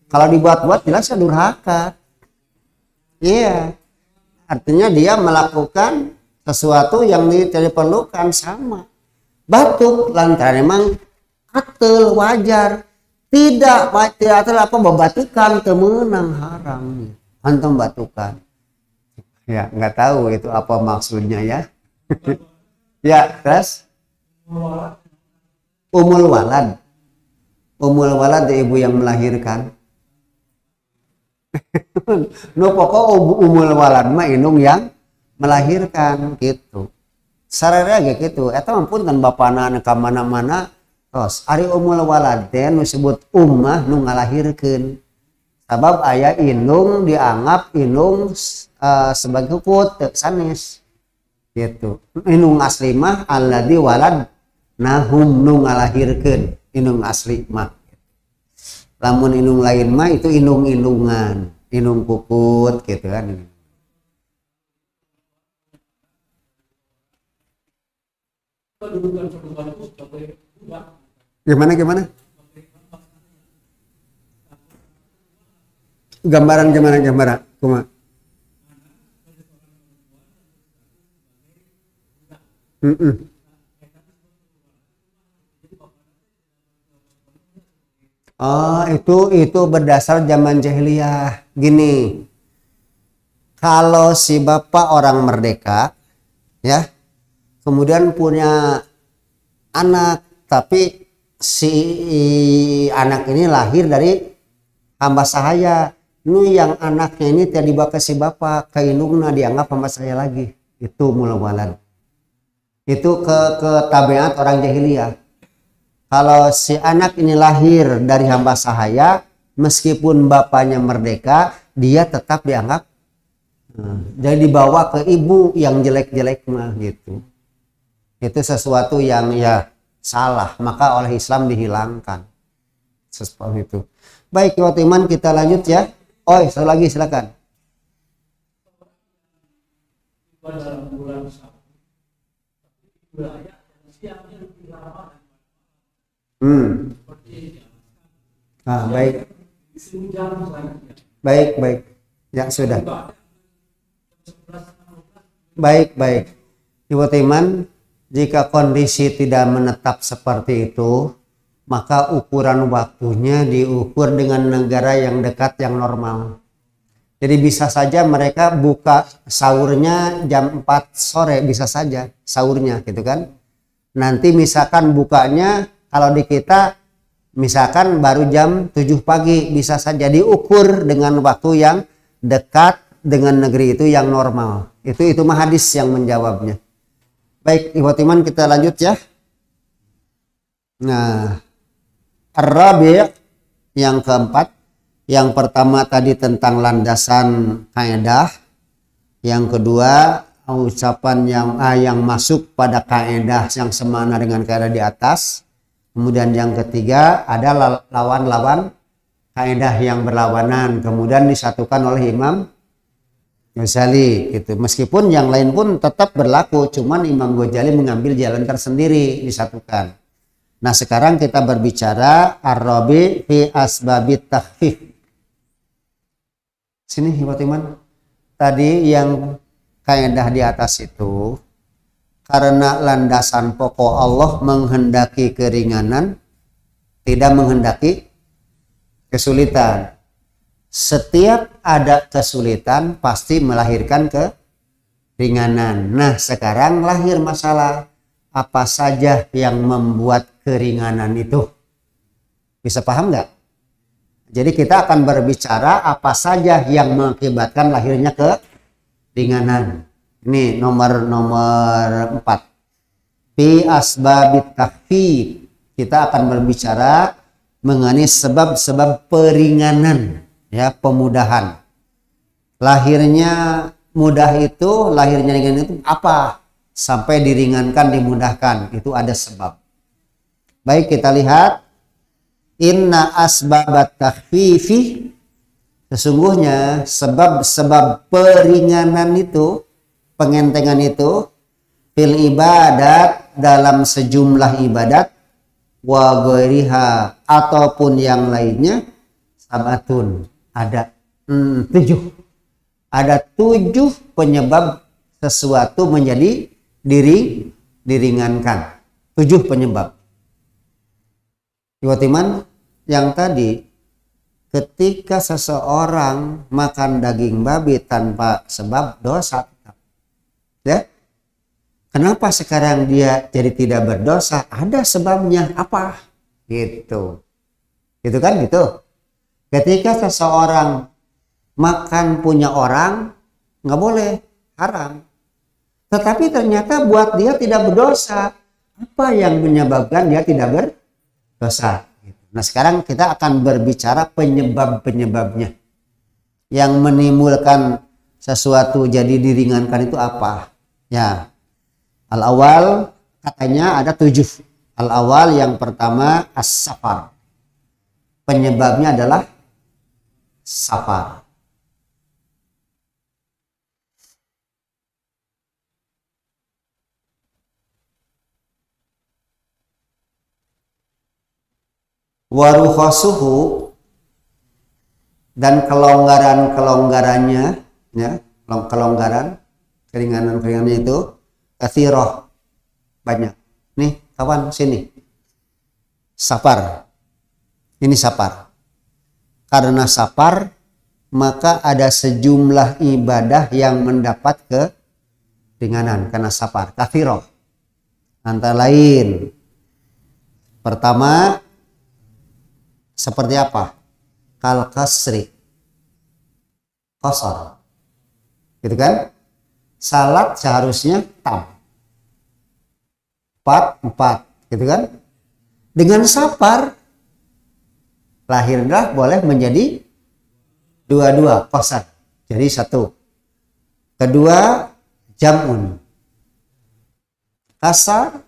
Speaker 1: Kalau dibuat-buat jelas durhaka. Iya. Artinya dia melakukan sesuatu yang tidak diperlukan sama. Batuk lantaran memang atel wajar. Tidak apa membatukan temenang haram. Antum batukan. Ya, nggak tahu itu apa maksudnya ya. Ya, terus umul walad. Umul walad ibu yang melahirkan. No pokok umul walad mah indung yang melahirkan gitu. Sararea gitu. Eta ampun kan bapana ka mana-mana tos ari umul walad teh nu disebut ummah nu ngalahirkeun. Sabab aya indung dianggap indung sebagai hukut sanes gitu. Indung asli mah alladzi walad nahum nu ngalahirkeun indung asli mah. Lamun indung lain mah itu indung-indungan, indung puput gitu kan. Gimana? Gambaran gimana? Kuma. Oh, itu berdasar zaman jahiliyah. Gini, kalau si bapak orang merdeka, ya, kemudian punya anak, tapi si anak ini lahir dari hamba sahaya. Ini yang anaknya ini tidak dibawa ke si bapak, ke indungna dianggap hamba sahaya lagi. Itu mula walad. Itu ke tabiat orang jahiliyah. Kalau si anak ini lahir dari hamba sahaya, meskipun bapaknya merdeka, dia tetap dianggap jadi dibawa ke ibu yang jelek-jelek mah gitu. Itu sesuatu yang ya salah, maka oleh Islam dihilangkan. Sesuatu itu. Baik, teman kita lanjut ya. Oh, satu lagi silakan. Baik. Baik. Ya sudah. Baik. Ibu Timan, jika kondisi tidak menetap seperti itu, maka ukuran waktunya diukur dengan negara yang dekat yang normal. Jadi bisa saja mereka buka sahurnya jam 4 sore, bisa saja sahurnya gitu kan. Nanti misalkan bukanya kalau di kita misalkan baru jam 7 pagi, bisa saja diukur dengan waktu yang dekat dengan negeri itu yang normal. Itu mah hadis yang menjawabnya. Baik, Ibu Timan kita lanjut ya. Nah, Ar-Rabi' yang keempat, yang pertama tadi tentang landasan kaidah, yang kedua ucapan yang masuk pada kaidah yang semana dengan kaidah di atas. Kemudian yang ketiga ada lawan-lawan kaidah yang berlawanan, kemudian disatukan oleh Imam Ghazali itu. Meskipun yang lain pun tetap berlaku, cuman Imam Ghazali mengambil jalan tersendiri, disatukan. Nah, sekarang kita berbicara Ar-Rabi' fi asbabit takhfif. Sini Ibu Timan. Tadi yang kaidah di atas itu Karena landasan pokok Allah menghendaki keringanan, tidak menghendaki kesulitan. Setiap ada kesulitan pasti melahirkan keringanan. Nah, sekarang lahir masalah. Apa saja yang membuat keringanan itu? Bisa paham nggak? Jadi kita akan berbicara apa saja yang mengakibatkan lahirnya keringanan. Ini nomor 4. Fi asbabit takhfif. Kita akan berbicara mengenai sebab-sebab peringanan, ya, pemudahan. Lahirnya mudah itu, lahirnya ringan itu apa? Sampai diringankan, dimudahkan, itu ada sebab. Baik, kita lihat. Inna asbabat takhfifi, sesungguhnya sebab-sebab peringanan itu, pengentengan itu, fil ibadat, dalam sejumlah ibadat, wa ghairiha, ataupun yang lainnya, sabatun, ada 7. Ada 7 penyebab sesuatu menjadi diringankan. 7 penyebab. Iwatiman yang tadi, ketika seseorang makan daging babi tanpa sebab, dosa. Ya? Kenapa sekarang dia jadi tidak berdosa? Ada sebabnya. Apa? Gitu. Gitu kan gitu. Ketika seseorang makan punya orang, nggak boleh, haram. Tetapi ternyata buat dia tidak berdosa. Apa yang menyebabkan dia tidak berdosa? Nah, sekarang kita akan berbicara penyebab-penyebabnya. Yang menimbulkan sesuatu jadi diringankan itu apa? Ya, al-awal katanya ada 7. Al-awal yang pertama as-safar. Penyebabnya adalah safar. Warukhasuhu, dan kelonggaran-kelonggarannya, ya, kelonggaran, keringanan-keringanannya itu katsiroh, banyak. Nih kawan, sini, safar, ini safar. Karena safar, maka ada sejumlah ibadah yang mendapat keringanan karena safar, katsiroh. Antara lain, pertama, seperti apa? Kal kasri, qasar, gitu kan? Salat seharusnya tam 4, gitu kan? Dengan safar, lahirlah boleh menjadi 2, qasar, jadi 1. Kedua, jamun, kasar,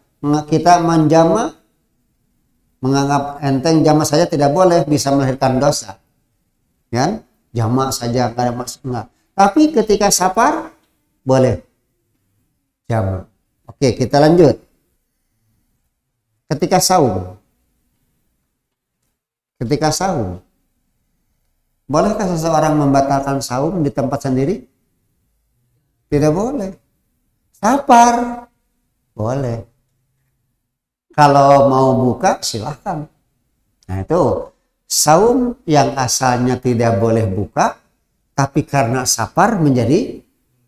Speaker 1: kita menjama, menganggap enteng jamak saja tidak boleh, bisa melahirkan dosa, ya, jamak saja nggak ada maksud, enggak. Tapi ketika safar boleh jamak. Oke, kita lanjut. Ketika saum, bolehkah seseorang membatalkan saum di tempat sendiri? Tidak boleh. Safar boleh. Kalau mau buka silahkan. Nah, itu saum yang asalnya tidak boleh buka, tapi karena safar menjadi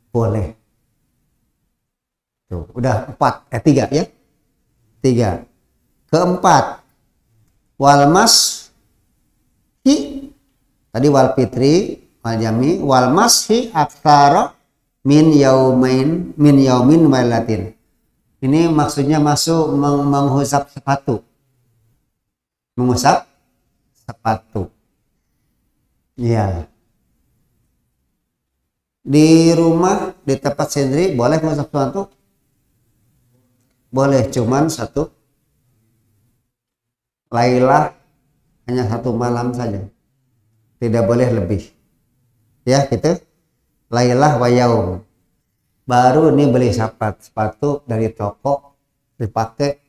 Speaker 1: boleh. Tuh, udah 3 ya. 3. Keempat, walmas hi, tadi wal fitri, wal jami, walmas hi aktsara min yaumin wailatin. Ini maksudnya mengusap sepatu. Mengusap sepatu. Ya. Di rumah, di tempat sendiri boleh mengusap sepatu? Boleh, cuman 1 lailah, hanya 1 malam saja. Tidak boleh lebih. Ya, gitu. Lailah wa yaum. Baru ini beli sepatu dari toko, dipakai.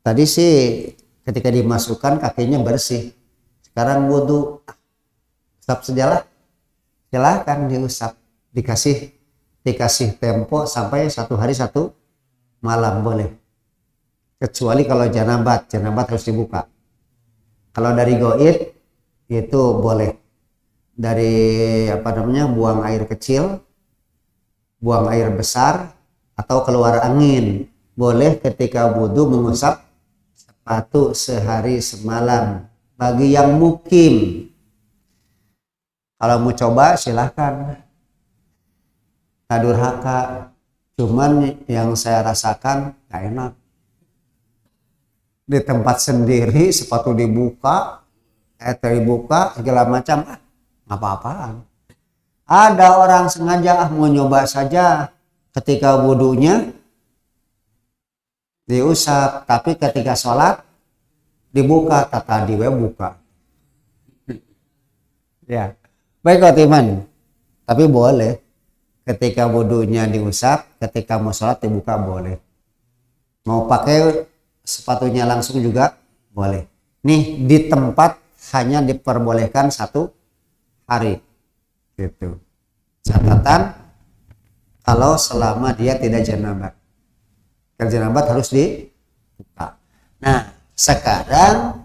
Speaker 1: Tadi sih ketika dimasukkan kakinya bersih. Sekarang wudhu, usap sejalah, silahkan diusap. Dikasih dikasih tempo sampai 1 hari 1 malam boleh. Kecuali kalau janabat harus dibuka. Kalau dari goid itu boleh. Dari buang air kecil, buang air besar, atau keluar angin. Boleh ketika wudhu mengusap sepatu sehari semalam bagi yang mukim. Kalau mau coba silahkan. Tak durhaka. Cuman yang saya rasakan gak enak. Di tempat sendiri sepatu dibuka, segala macam, apa-apaan. Ada orang sengaja mau nyoba saja ketika wudhunya diusap, tapi ketika sholat dibuka, tadi buka. Ya, baik Otiman. Tapi boleh ketika wudhunya diusap, ketika mau sholat dibuka boleh. Mau pakai sepatunya langsung juga boleh. Nih di tempat hanya diperbolehkan 1 hari. Gitu. Catatan kalau selama dia tidak janabat. Kalau janabat harus dibuka. Nah, sekarang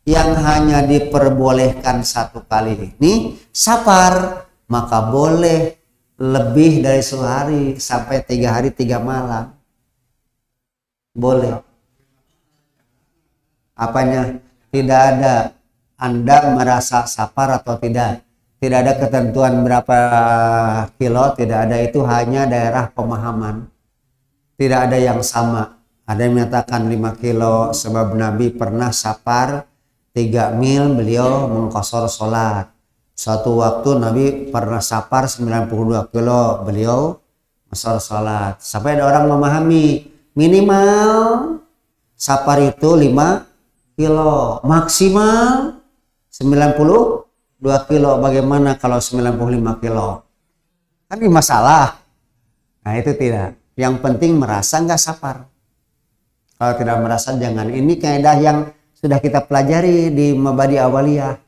Speaker 1: yang hanya diperbolehkan 1 kali ini safar, maka boleh lebih dari 1 hari sampai 3 hari 3 malam. Boleh. Apanya? Tidak ada. Anda merasa safar atau tidak? Tidak ada ketentuan berapa kilo, tidak ada. Itu hanya daerah pemahaman. Tidak ada yang sama. Ada yang menyatakan 5 kilo sebab Nabi pernah safar 3 mil, beliau mengqashar sholat. Suatu waktu Nabi pernah safar 92 kilo, beliau qashar sholat. Sampai ada orang memahami minimal safar itu 5 kilo, maksimal 92 kilo. Bagaimana kalau 95 kilo? Kan ini masalah. Nah itu tidak. Yang penting merasa nggak safar. Kalau tidak merasa jangan. Ini kaidah yang sudah kita pelajari di Mabadi Awaliyah.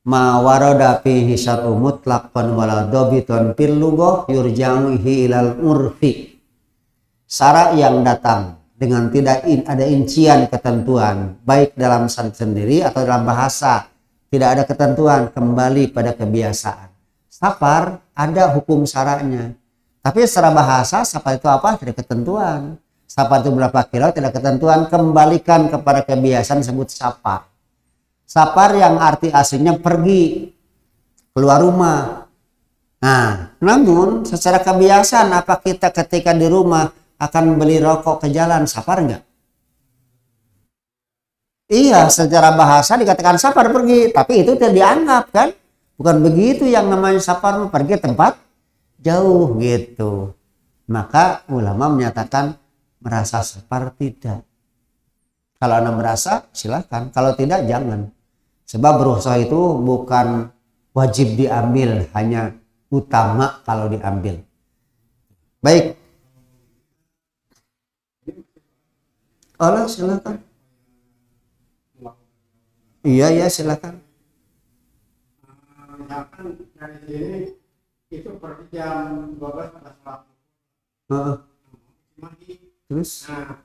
Speaker 1: Ma warada fihi syar'u mutlaqan wala dhabitan fil lughah yurja'uhi ilal urfi. Syarat yang datang dengan tidak ada incian ketentuan, baik dalam syariat sendiri atau dalam bahasa, tidak ada ketentuan, kembali pada kebiasaan. Safar ada hukum syaratnya, tapi secara bahasa safar itu apa? Tidak ketentuan. Safar itu berapa kilo? Tidak ketentuan. Kembalikan kepada kebiasaan disebut safar. Safar yang arti aslinya pergi, keluar rumah. Nah, namun secara kebiasaan apa kita ketika di rumah akan beli rokok ke jalan, safar enggak? Iya, secara bahasa dikatakan safar pergi, tapi itu tidak dianggap kan? Bukan begitu yang namanya safar, pergi tempat jauh gitu. Maka ulama menyatakan merasa safar tidak. Kalau Anda merasa silahkan, kalau tidak jangan. Sebab berusaha itu bukan wajib diambil, hanya utama kalau diambil. Baik. Allah silakan. Iya silakan.
Speaker 2: Misalkan dari sini itu per jam 12 pada sholat.
Speaker 1: Terus?
Speaker 2: Nah,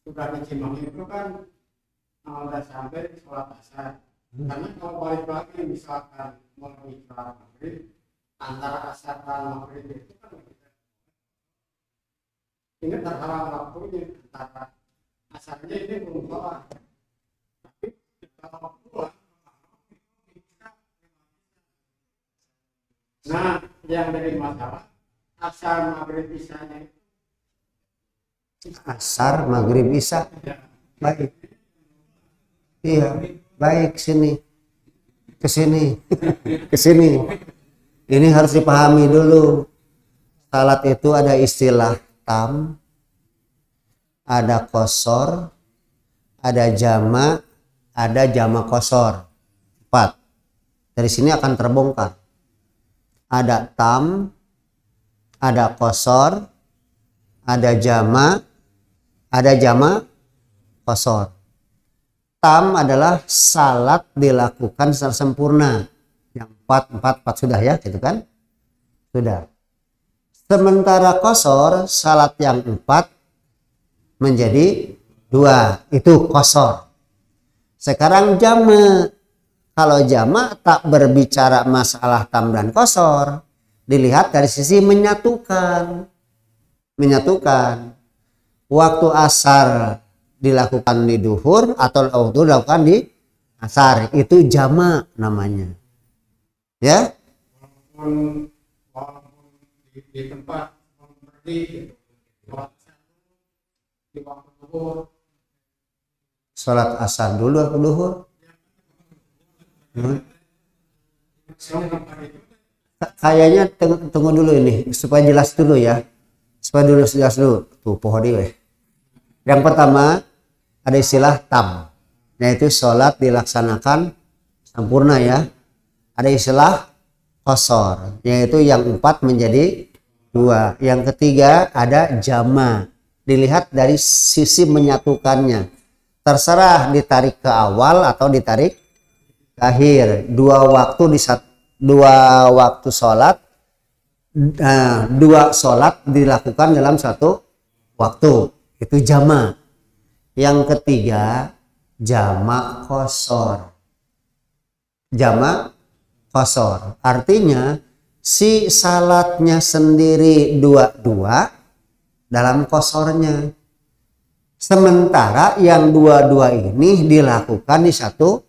Speaker 2: sudah di Cimahi itu kan udah sampai sholat asar. Karena kalau balik lagi misalkan mau sholat maghrib, antara asar dan maghrib itu kan ini terhalang waktunya, antara asarnya ini belum sholat, tapi kalau keluar, nah yang jadi masalah asar maghrib isanya itu.
Speaker 1: Asar maghrib isya. Baik. Iya, baik sini. Kesini. Kesini. Ini harus dipahami dulu. Salat itu ada istilah tam, ada qashar, ada jama, ada jama qashar. 4. Dari sini akan terbongkar. Ada tam, ada qashar, ada jama, ada jama qashar. Tam adalah salat dilakukan secara sempurna. Yang 4 sudah ya, gitu kan? Sudah. Sementara qashar salat yang 4 menjadi 2, itu qashar. Sekarang jamak. Kalau jamak tak berbicara masalah tam dan qashar, dilihat dari sisi menyatukan. Waktu asar dilakukan di duhur atau waktu dilakukan di asar, itu jamak namanya. Ya.
Speaker 2: Walaupun di tempat pergi gitu. Di waktu duhur.
Speaker 1: Sholat asar dulu atau duhur? Kayaknya tunggu dulu ini supaya jelas dulu ya. Jelas dulu. Tuh pohon weh. Yang pertama ada istilah tam, yaitu sholat dilaksanakan sempurna ya. Ada istilah qashar, yaitu yang 4 menjadi 2. Yang ketiga ada jama, dilihat dari sisi menyatukannya. Terserah ditarik ke awal atau ditarik ke akhir. 2 waktu sholat, 2 sholat dilakukan dalam satu waktu, itu jama. Yang ketiga jamak qashar. Jamak qashar artinya si salatnya sendiri 2 dalam qasharnya, sementara yang 2 ini dilakukan di satu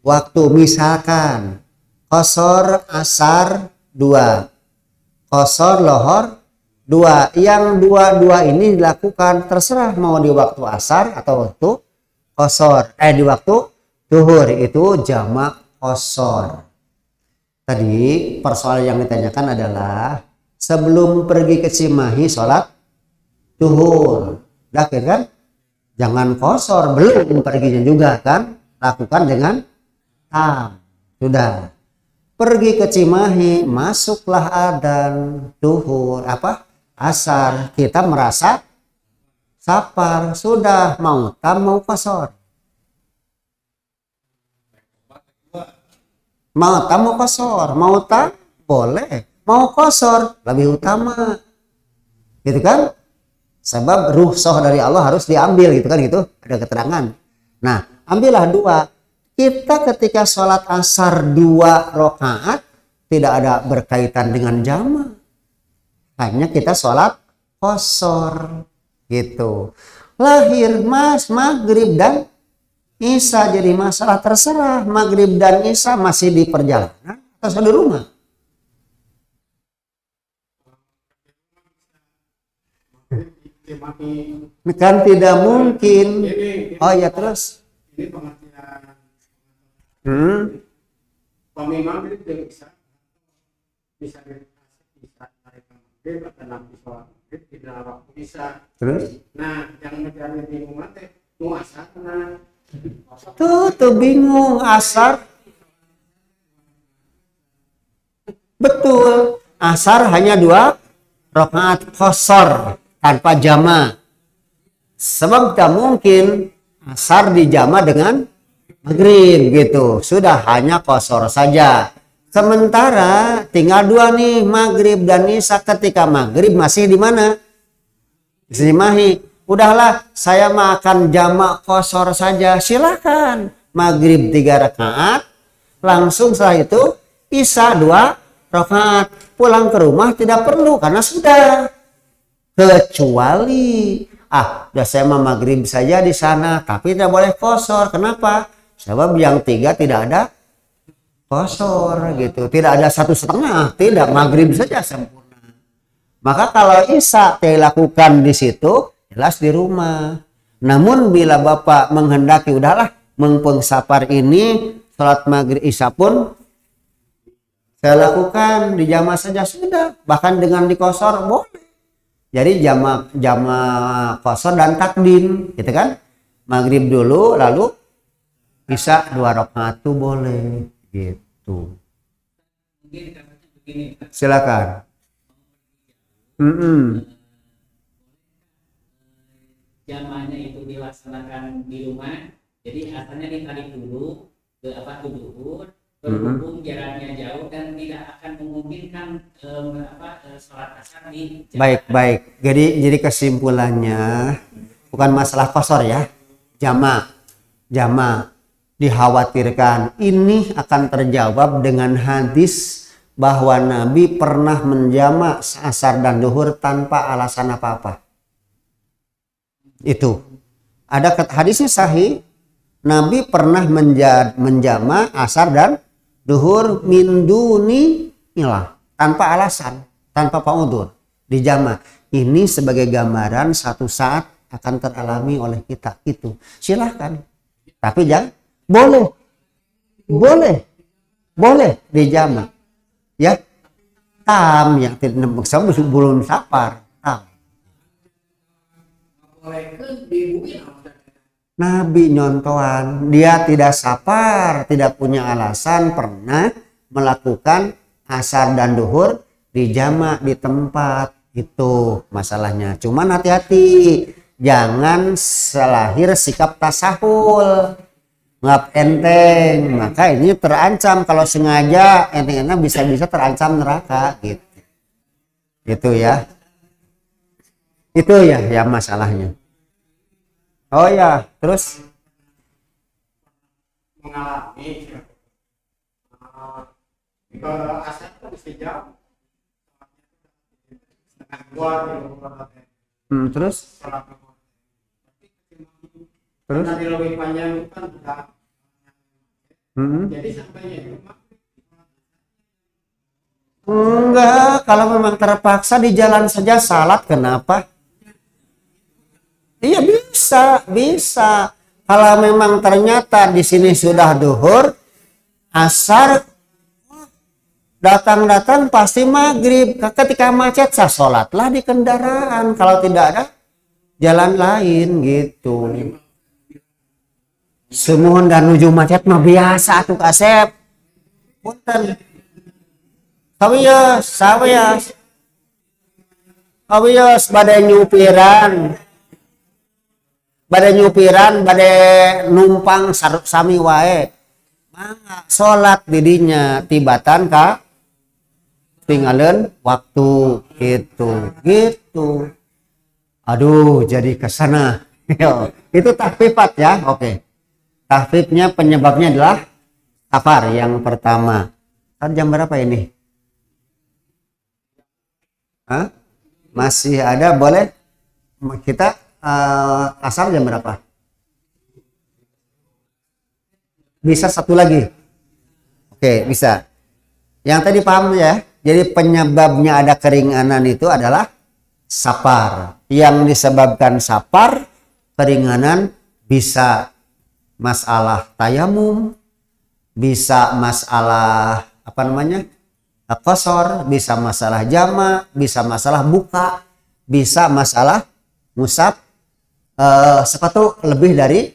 Speaker 1: waktu. Misalkan qashar asar 2, qashar lohor 2, yang 2 ini dilakukan terserah mau di waktu asar atau waktu qashar, di waktu duhur, itu jamak qashar. Tadi persoalan yang ditanyakan adalah sebelum pergi ke Cimahi sholat duhur, dah kan? Jangan qashar, belum perginya juga kan, lakukan dengan tam. Sudah pergi ke Cimahi, masuklah adzan duhur asar, kita merasa safar, sudah mau tam mau qashar. Mau tam mau qashar, mau tam boleh, mau qashar lebih utama, gitu kan? Sebab rukhsah dari Allah harus diambil, gitu kan, gitu ada keterangan. Nah, ambillah 2. Kita ketika sholat asar 2 rakaat tidak ada berkaitan dengan jama, hanya kita sholat qashar, gitu. Lahir maghrib dan isya jadi masalah, terserah maghrib dan isya masih di perjalanan atau di rumah. Kan tidak mungkin. Oh ya, terus
Speaker 2: ini pengertian maghrib bisa tarik maghrib atau nanti sholat maghrib di dalam waktu isya.
Speaker 1: Terus
Speaker 2: Nah, yang menjadi bingung teh mau asar nah
Speaker 1: tuh bingung asar. Betul, asar hanya 2 rakaat qashar tanpa jama. Sebab tak mungkin asar dijama dengan maghrib, gitu. Sudah hanya qashar saja. Sementara tinggal 2 nih, maghrib dan isya. Ketika maghrib masih di mana? Di Cimahi. Udahlah, saya makan jamak qashar saja. Silakan. Maghrib 3 rakaat, langsung setelah itu isya 2 rakaat. Pulang ke rumah tidak perlu karena sudah. Kecuali udah saya maghrib saja di sana, tapi tidak boleh qashar. Kenapa? Sebab yang 3 tidak ada qashar, gitu. Tidak ada 1,5, tidak, maghrib saja sempurna. Maka kalau isya dilakukan di situ, jelas di rumah. Namun bila Bapak menghendaki udahlah mumpung safar ini sholat maghrib isya pun saya lakukan di jamaah saja, sudah. Bahkan dengan di qashar boleh. Jadi jamaah qashar dan takdim, gitu kan? Maghrib dulu lalu isya 2 rakaat tuh boleh, gitu. Silakan.
Speaker 3: Jamaahnya itu dilaksanakan di rumah, jadi asalnya ditarik dulu ke duhur, berhubung jaraknya jauh dan tidak akan memungkinkan sholat asar di
Speaker 1: Baik, baik. Jadi kesimpulannya bukan masalah kosor ya. Jama dikhawatirkan ini akan terjawab dengan hadis bahwa Nabi pernah menjama asar dan duhur tanpa alasan apa-apa. Itu. Ada hadisnya sahih. Nabi pernah menjama asar dan duhur min duni ilah, tanpa alasan, tanpa paudur, dijama. Ini sebagai gambaran satu saat akan teralami oleh kita itu. Silahkan. Tapi jangan boleh dijama. Ya. Yang tidak belum sapar. Nabi nyontohan, dia tidak sapar, tidak punya alasan, pernah melakukan asar dan duhur di jamak di tempat. Itu masalahnya. Cuman hati-hati, jangan selahir sikap tasahul, ngap enteng, maka ini terancam. Kalau sengaja enteng-enteng bisa-bisa terancam neraka gitu. Itu ya. Itu ya masalahnya. Oh ya, terus
Speaker 2: mengalami kalau asal itu mesti jauh setengah dua
Speaker 1: terus
Speaker 2: nanti lebih panjang kan sudah jadi sampainya itu
Speaker 1: enggak, kalau memang terpaksa di jalan saja salat, kenapa? Iya bisa. Kalau memang ternyata di sini sudah duhur, asar, datang pasti maghrib. Ketika macet saya sholatlah di kendaraan. Kalau tidak ada jalan lain gitu. Semuhun dan nuju macet mah biasa tuh Kasep. Punten. Kawios badai nyupiran, badai numpang sami wae. Mangga salat didinya tibatan ka tinggalin waktu gitu. Aduh, jadi kesana. Itu tahfifat ya. Oke. Tahfifnya penyebabnya adalah safar yang pertama. Jam berapa ini? Masih ada, boleh kita asar jam berapa? Bisa satu lagi? Oke, bisa. Yang tadi paham ya? Jadi penyebabnya ada keringanan itu adalah safar. Yang disebabkan safar, keringanan bisa masalah tayamum, bisa masalah qasar, bisa masalah jama, bisa masalah buka, bisa masalah musab sepatu lebih dari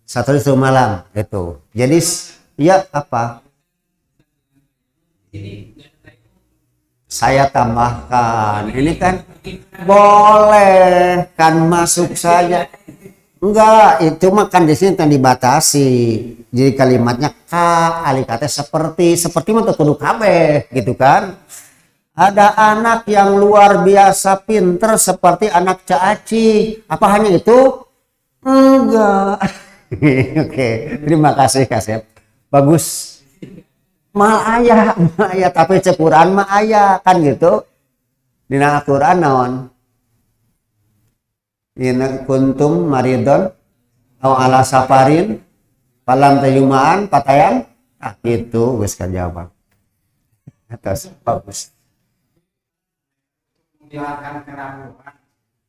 Speaker 1: satu malam itu. Jadi ya apa? Saya tambahkan, ini kan boleh kan masuk saja. Enggak, itu makan di sini kan dibatasi. Jadi kalimatnya alikate seperti mah kudu kabeh gitu kan. Ada anak yang luar biasa pinter seperti anak Caci. Apa hanya itu? Enggak. Oke, terima kasih Kasep. Bagus. Mal ayah tapi cekuran mah ayah kan gitu. Dina Al-Qur'an naon? Ina kuntum maridon au ala safarin falam tajumaan patayan gitu geus kajawab. Atas bagus.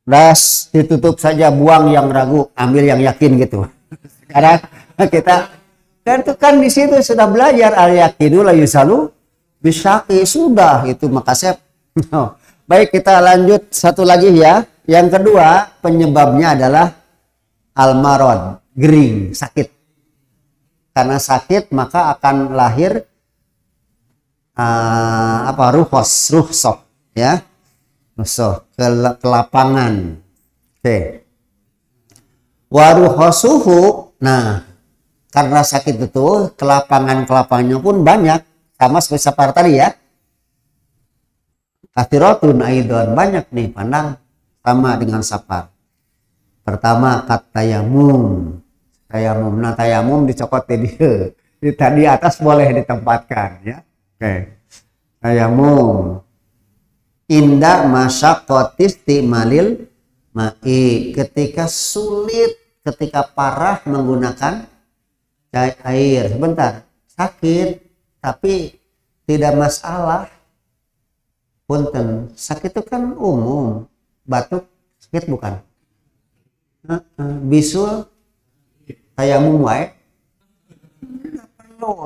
Speaker 1: Das ditutup saja, buang yang ragu, ambil yang yakin gitu. Karena kita dan itu kan di situ sudah belajar al yakinu la yusalu bisyaqi, sudah itu makasih. Baik, kita lanjut satu lagi ya. Yang kedua, penyebabnya adalah al-marad, gering, sakit. Karena sakit maka akan lahir ruhsoh ya. Ruhsoh, kelapangan. Oke. Waruhosuhu, nah karena sakit itu kelapangan-kelapangannya pun banyak, sama seperti safar tadi ya. Kathiratun aidon, banyak nih pandang sama dengan safar. Pertama tayamum. Tayamum. Nah, tayamum dicokot di atas boleh ditempatkan ya. Oke. Tayamum. Inda masyaqqatis timalil ma'i, ketika sulit, ketika parah menggunakan air. Sebentar, sakit tapi tidak masalah. Punten, sakit itu kan umum. Batuk sakit bukan? Bisul tayamum wae.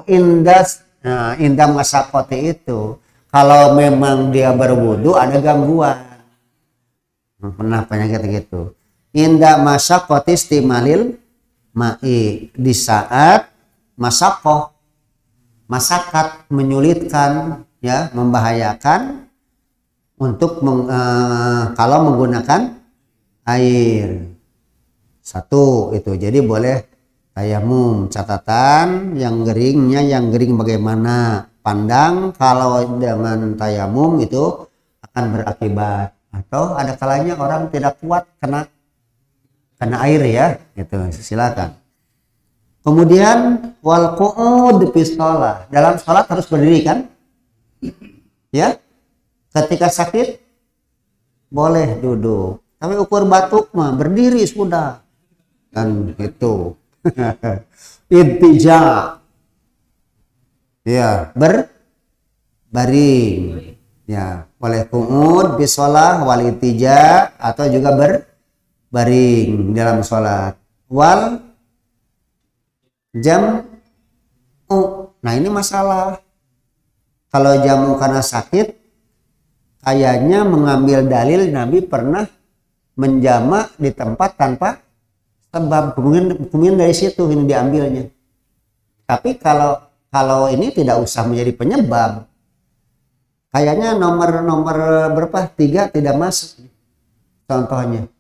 Speaker 1: Indah masyaqqati itu kalau memang dia berwudu ada gangguan. Pernah penyakit gitu. Indah masyaqqati istimalil ma'i, di saat masyaqqah, masakat, menyulitkan ya, membahayakan untuk kalau menggunakan air. Satu itu, jadi boleh tayamum. Catatan yang gering bagaimana? Pandang kalau dengan tayamum itu akan berakibat, atau ada kalanya orang tidak kuat kena air ya, gitu. Silakan. Kemudian wal qu'ud fi shalah, dalam salat harus berdiri kan? Ya. Ketika sakit boleh duduk, tapi ukur batuk mah berdiri sudah kan gitu. Intija ya, berbaring ya, boleh qu'ud fi shalah wal intija, atau juga berbaring dalam salat. Wal nah ini masalah kalau jamu karena sakit. Kayaknya mengambil dalil Nabi pernah menjamak di tempat tanpa sebab, kemudian dari situ ini diambilnya. Tapi kalau ini tidak usah menjadi penyebab, kayaknya nomor berapa 3 tidak masuk contohnya.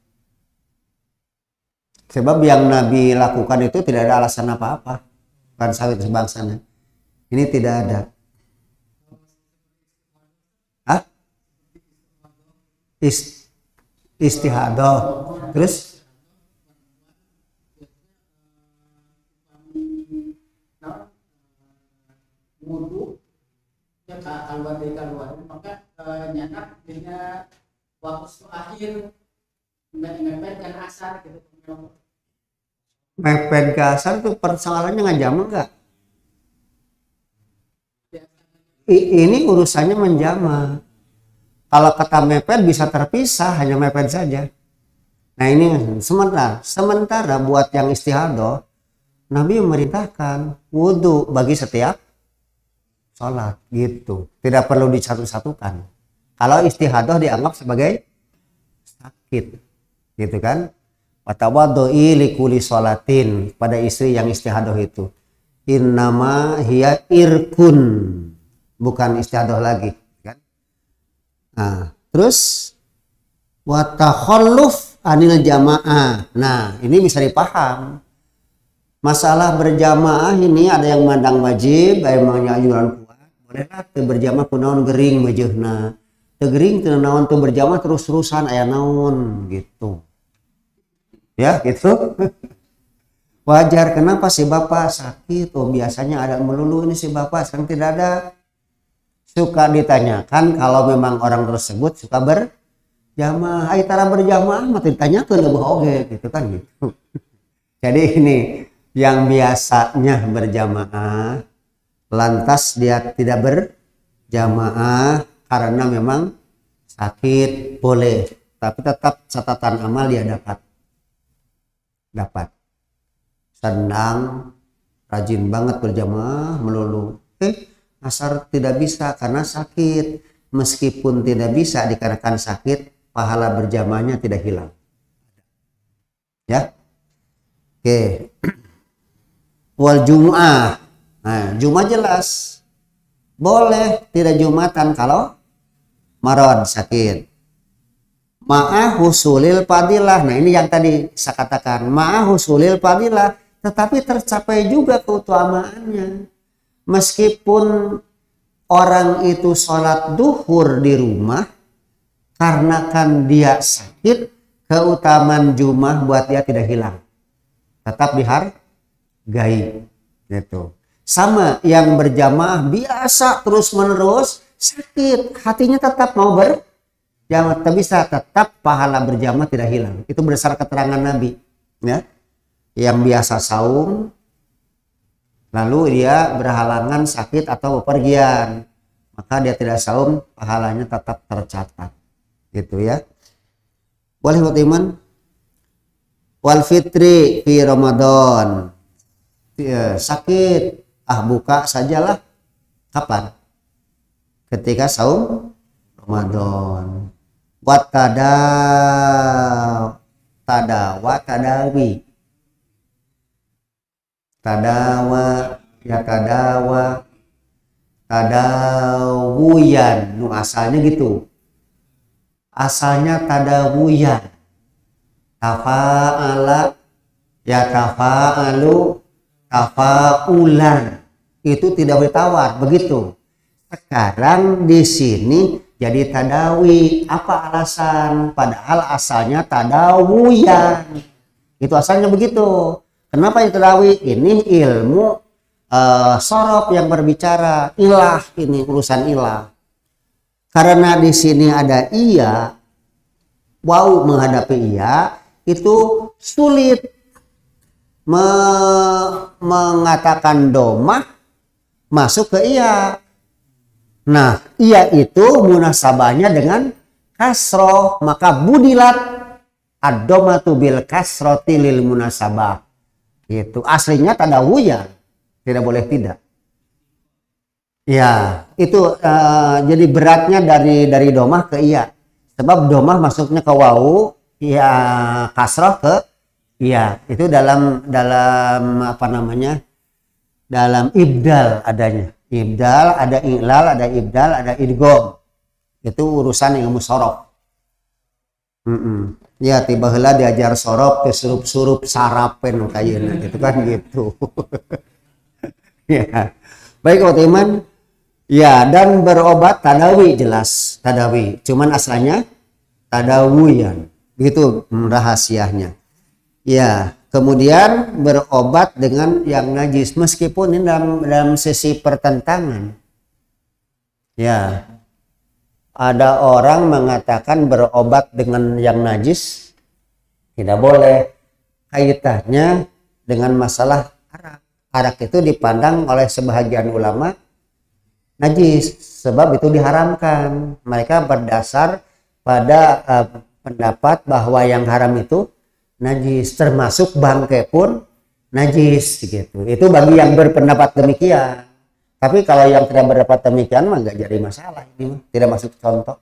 Speaker 1: Sebab yang Nabi lakukan itu tidak ada alasan apa-apa, bukan sawit sebangsanya. Ini tidak ada. Istihadah. Terus
Speaker 2: wudu ya keluar maka nyanak dengan waktu akhir mepet kan asar gitu.
Speaker 1: Mepet ke asar itu persoalannya nggak jamak nggak? Ini urusannya menjamak. Kalau kata mepet bisa terpisah, hanya mepet saja. Nah ini sementara buat yang istihadah, Nabi memerintahkan wudhu bagi setiap sholat gitu. Tidak perlu disatu-satukan. Kalau istihadah dianggap sebagai sakit, gitu kan? Watawadoi likuli sholatin, pada istri yang istihadah itu. Innama hiya irkun, bukan istihadah lagi. Nah, terus watakhalluf anil jamaah. Nah, ini bisa dipaham. Masalah berjamaah ini ada yang mandang wajib, ada yang anjuran kuat. Bolehlah teu berjamaah kunaon gering wajahna. Teu gering teu naon teu berjamaah terus-terusan aya naon gitu. Ya, gitu. Wajar, kenapa si bapak sakit? Oh, biasanya ada melulu, ini si bapak sekarang tidak ada. Suka ditanyakan kalau memang orang tersebut suka berjamaah, aitara berjamaah mah ditanyakeun leuwih oge gitu kan gitu. Jadi ini yang biasanya berjamaah lantas dia tidak berjamaah karena memang sakit, boleh, tapi tetap catatan amal dia dapat. Senang, rajin banget berjamaah melulu. Asar tidak bisa karena sakit. Meskipun tidak bisa dikarenakan sakit, pahala berjamaahnya tidak hilang. Ya. Oke. Wal Jum'ah. Nah, Jum'ah jelas. Boleh tidak Jumatan kalau marad, sakit. Ma'ah husulil fadilah. Nah, ini yang tadi saya katakan. Ma'ah husulil fadilah. tetapi tercapai juga keutamaannya. Meskipun orang itu sholat duhur di rumah, karena kan dia sakit, keutamaan Jumat buat dia tidak hilang. Tetap dihargai. Gitu. Sama yang berjamaah biasa terus menerus sakit, hatinya tetap mau berjamaah, tapi bisa tetap pahala berjamaah tidak hilang. Itu berdasar keterangan Nabi, ya. Yang biasa saum, lalu dia berhalangan sakit atau bepergian, maka dia tidak saum, pahalanya tetap tercatat, gitu ya. Boleh buat iman. Wal fitri fi Ramadan, ya, sakit, buka sajalah. Kapan? Ketika saum Ramadan. Wat tadawi. Tadawa, ya tadawa, tadawuyan. Asalnya gitu. Asalnya tadawuyan. Tafa'ala, ya tafa'alu, tafa'ulan. Itu tidak boleh tawar, begitu. Sekarang di sini jadi tadawi. Apa alasan? Padahal asalnya tadawuyan. Itu asalnya begitu. Kenapa itu tadawi? Ini ilmu sorof yang berbicara, ilah, ini urusan ilah. Karena di sini ada iya, wau menghadapi iya, itu sulit mengatakan domah masuk ke iya. Nah, iya itu munasabahnya dengan kasroh, maka budilat ad-domatu bil kasroti lil munasabah. Itu aslinya tadawuyan, tidak boleh tidak. Ya, itu jadi beratnya dari domah ke iya. Sebab domah masuknya ke wau, ya kasroh ke iya. Itu dalam apa namanya? Dalam ibdal adanya. Ibdal, ada i'lal, ada ibdal, ada idgham. Itu urusan ilmu sorof. Ya, tiba heula diajar sorof ke surup-surup sarapen kayana gitu kan gitu. Ya. Baik teman. Ya, dan berobat tadawi, jelas tadawi. Cuman asalnya tadawuyan. Begitu rahasianya. Ya, kemudian berobat dengan yang najis meskipun ini dalam sesi pertentangan. Ya. Ada orang mengatakan berobat dengan yang najis tidak boleh, kaitannya dengan masalah arak. Arak itu dipandang oleh sebahagian ulama najis, sebab itu diharamkan. Mereka berdasar pada pendapat bahwa yang haram itu najis, termasuk bangkai pun najis gitu. Itu bagi yang berpendapat demikian. Tapi kalau yang tidak berdapat demikian mah nggak jadi masalah, ini mah tidak masuk contoh.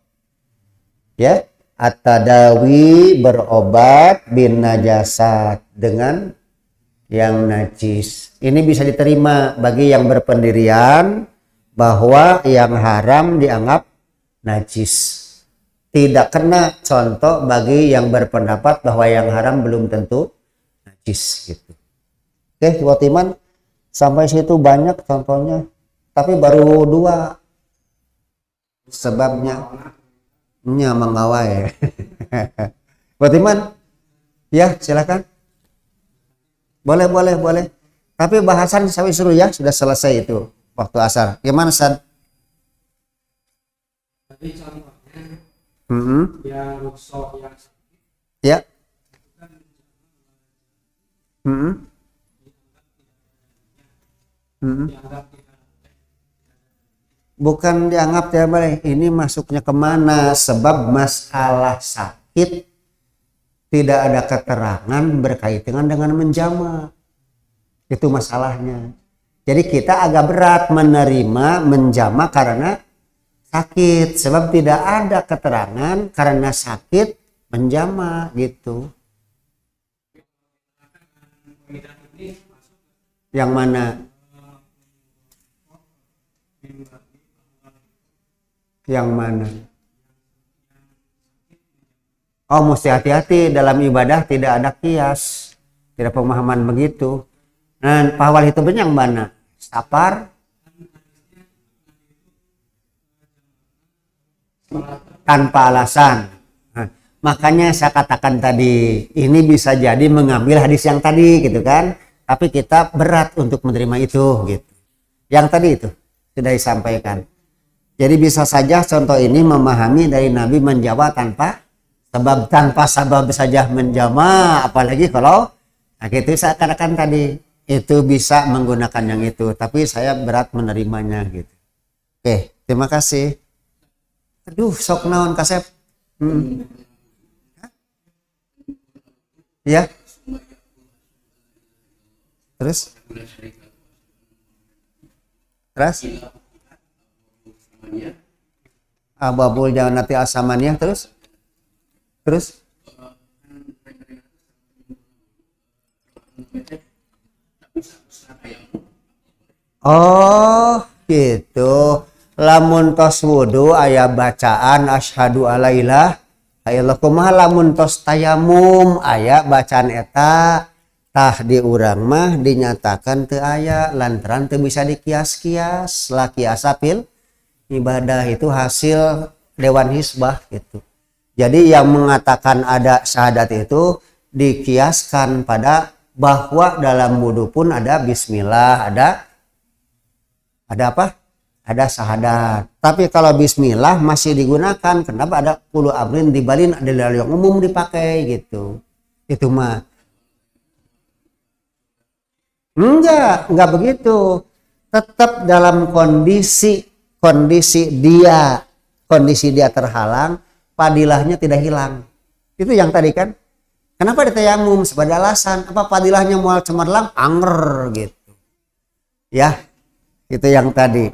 Speaker 1: Ya, at-tadawi berobat bin najasat dengan yang najis. Ini bisa diterima bagi yang berpendirian bahwa yang haram dianggap najis. Tidak kena contoh bagi yang berpendapat bahwa yang haram belum tentu najis gitu. Oke, buat iman sampai situ banyak contohnya. Tapi baru 2 sebabnya mengawai. Buat iman, ya silakan. Boleh. Tapi bahasan sampai suruh ya sudah selesai itu waktu asar. Gimana San?
Speaker 2: Tadi contohnya yang rukshoh yang
Speaker 1: ya. Bukan dianggap tidak boleh, ini masuknya kemana? Sebab masalah sakit tidak ada keterangan berkaitan dengan menjama. Itu masalahnya. Jadi kita agak berat menerima menjama karena sakit, sebab tidak ada keterangan karena sakit menjama gitu. Yang mana? Yang mana? Oh, mesti hati-hati dalam ibadah, tidak ada kias, tidak pemahaman begitu. Nah, pahwal itu yang mana? Sapar tanpa alasan. Nah, makanya saya katakan tadi, ini bisa jadi mengambil hadis yang tadi gitu kan. Tapi kita berat untuk menerima itu gitu. Yang tadi itu sudah disampaikan. Jadi bisa saja contoh ini memahami dari Nabi menjawab tanpa sebab saja menjama, apalagi kalau nah gitu saya katakan tadi itu bisa menggunakan yang itu, tapi saya berat menerimanya gitu. Oke, terima kasih. Aduh, sok naon Kasep. Ya. Terus? Ababul jangan nanti asamannya terus? Oh, gitu. Lamun tos wudu aya bacaan asyhadu alla ilaha illallah, kumaha lamun tos tayamum aya bacaan eta tah di urang mah dinyatakan teu aya lantaran teu bisa dikias-kias. Lah kiasa pil ibadah itu hasil dewan hisbah gitu. Jadi yang mengatakan ada syahadat itu dikiaskan pada bahwa dalam wudu pun ada bismillah, ada apa? Ada syahadat. Tapi kalau bismillah masih digunakan, kenapa ada ulu amrin dibalin ada dalil yang umum dipakai gitu. Itu mah. Enggak begitu. Tetap dalam kondisi dia terhalang, padilahnya tidak hilang. Itu yang tadi kan. Kenapa ditayamum sebagai alasan? Apa padilahnya mual cemerlang? Anger gitu. Ya, itu yang tadi.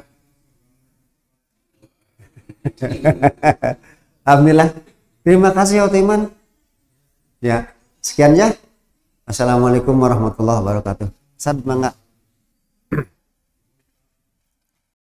Speaker 1: Alhamdulillah. Terima kasih Otiman. Ya, sekian ya. Assalamualaikum warahmatullahi wabarakatuh. Sad mangga.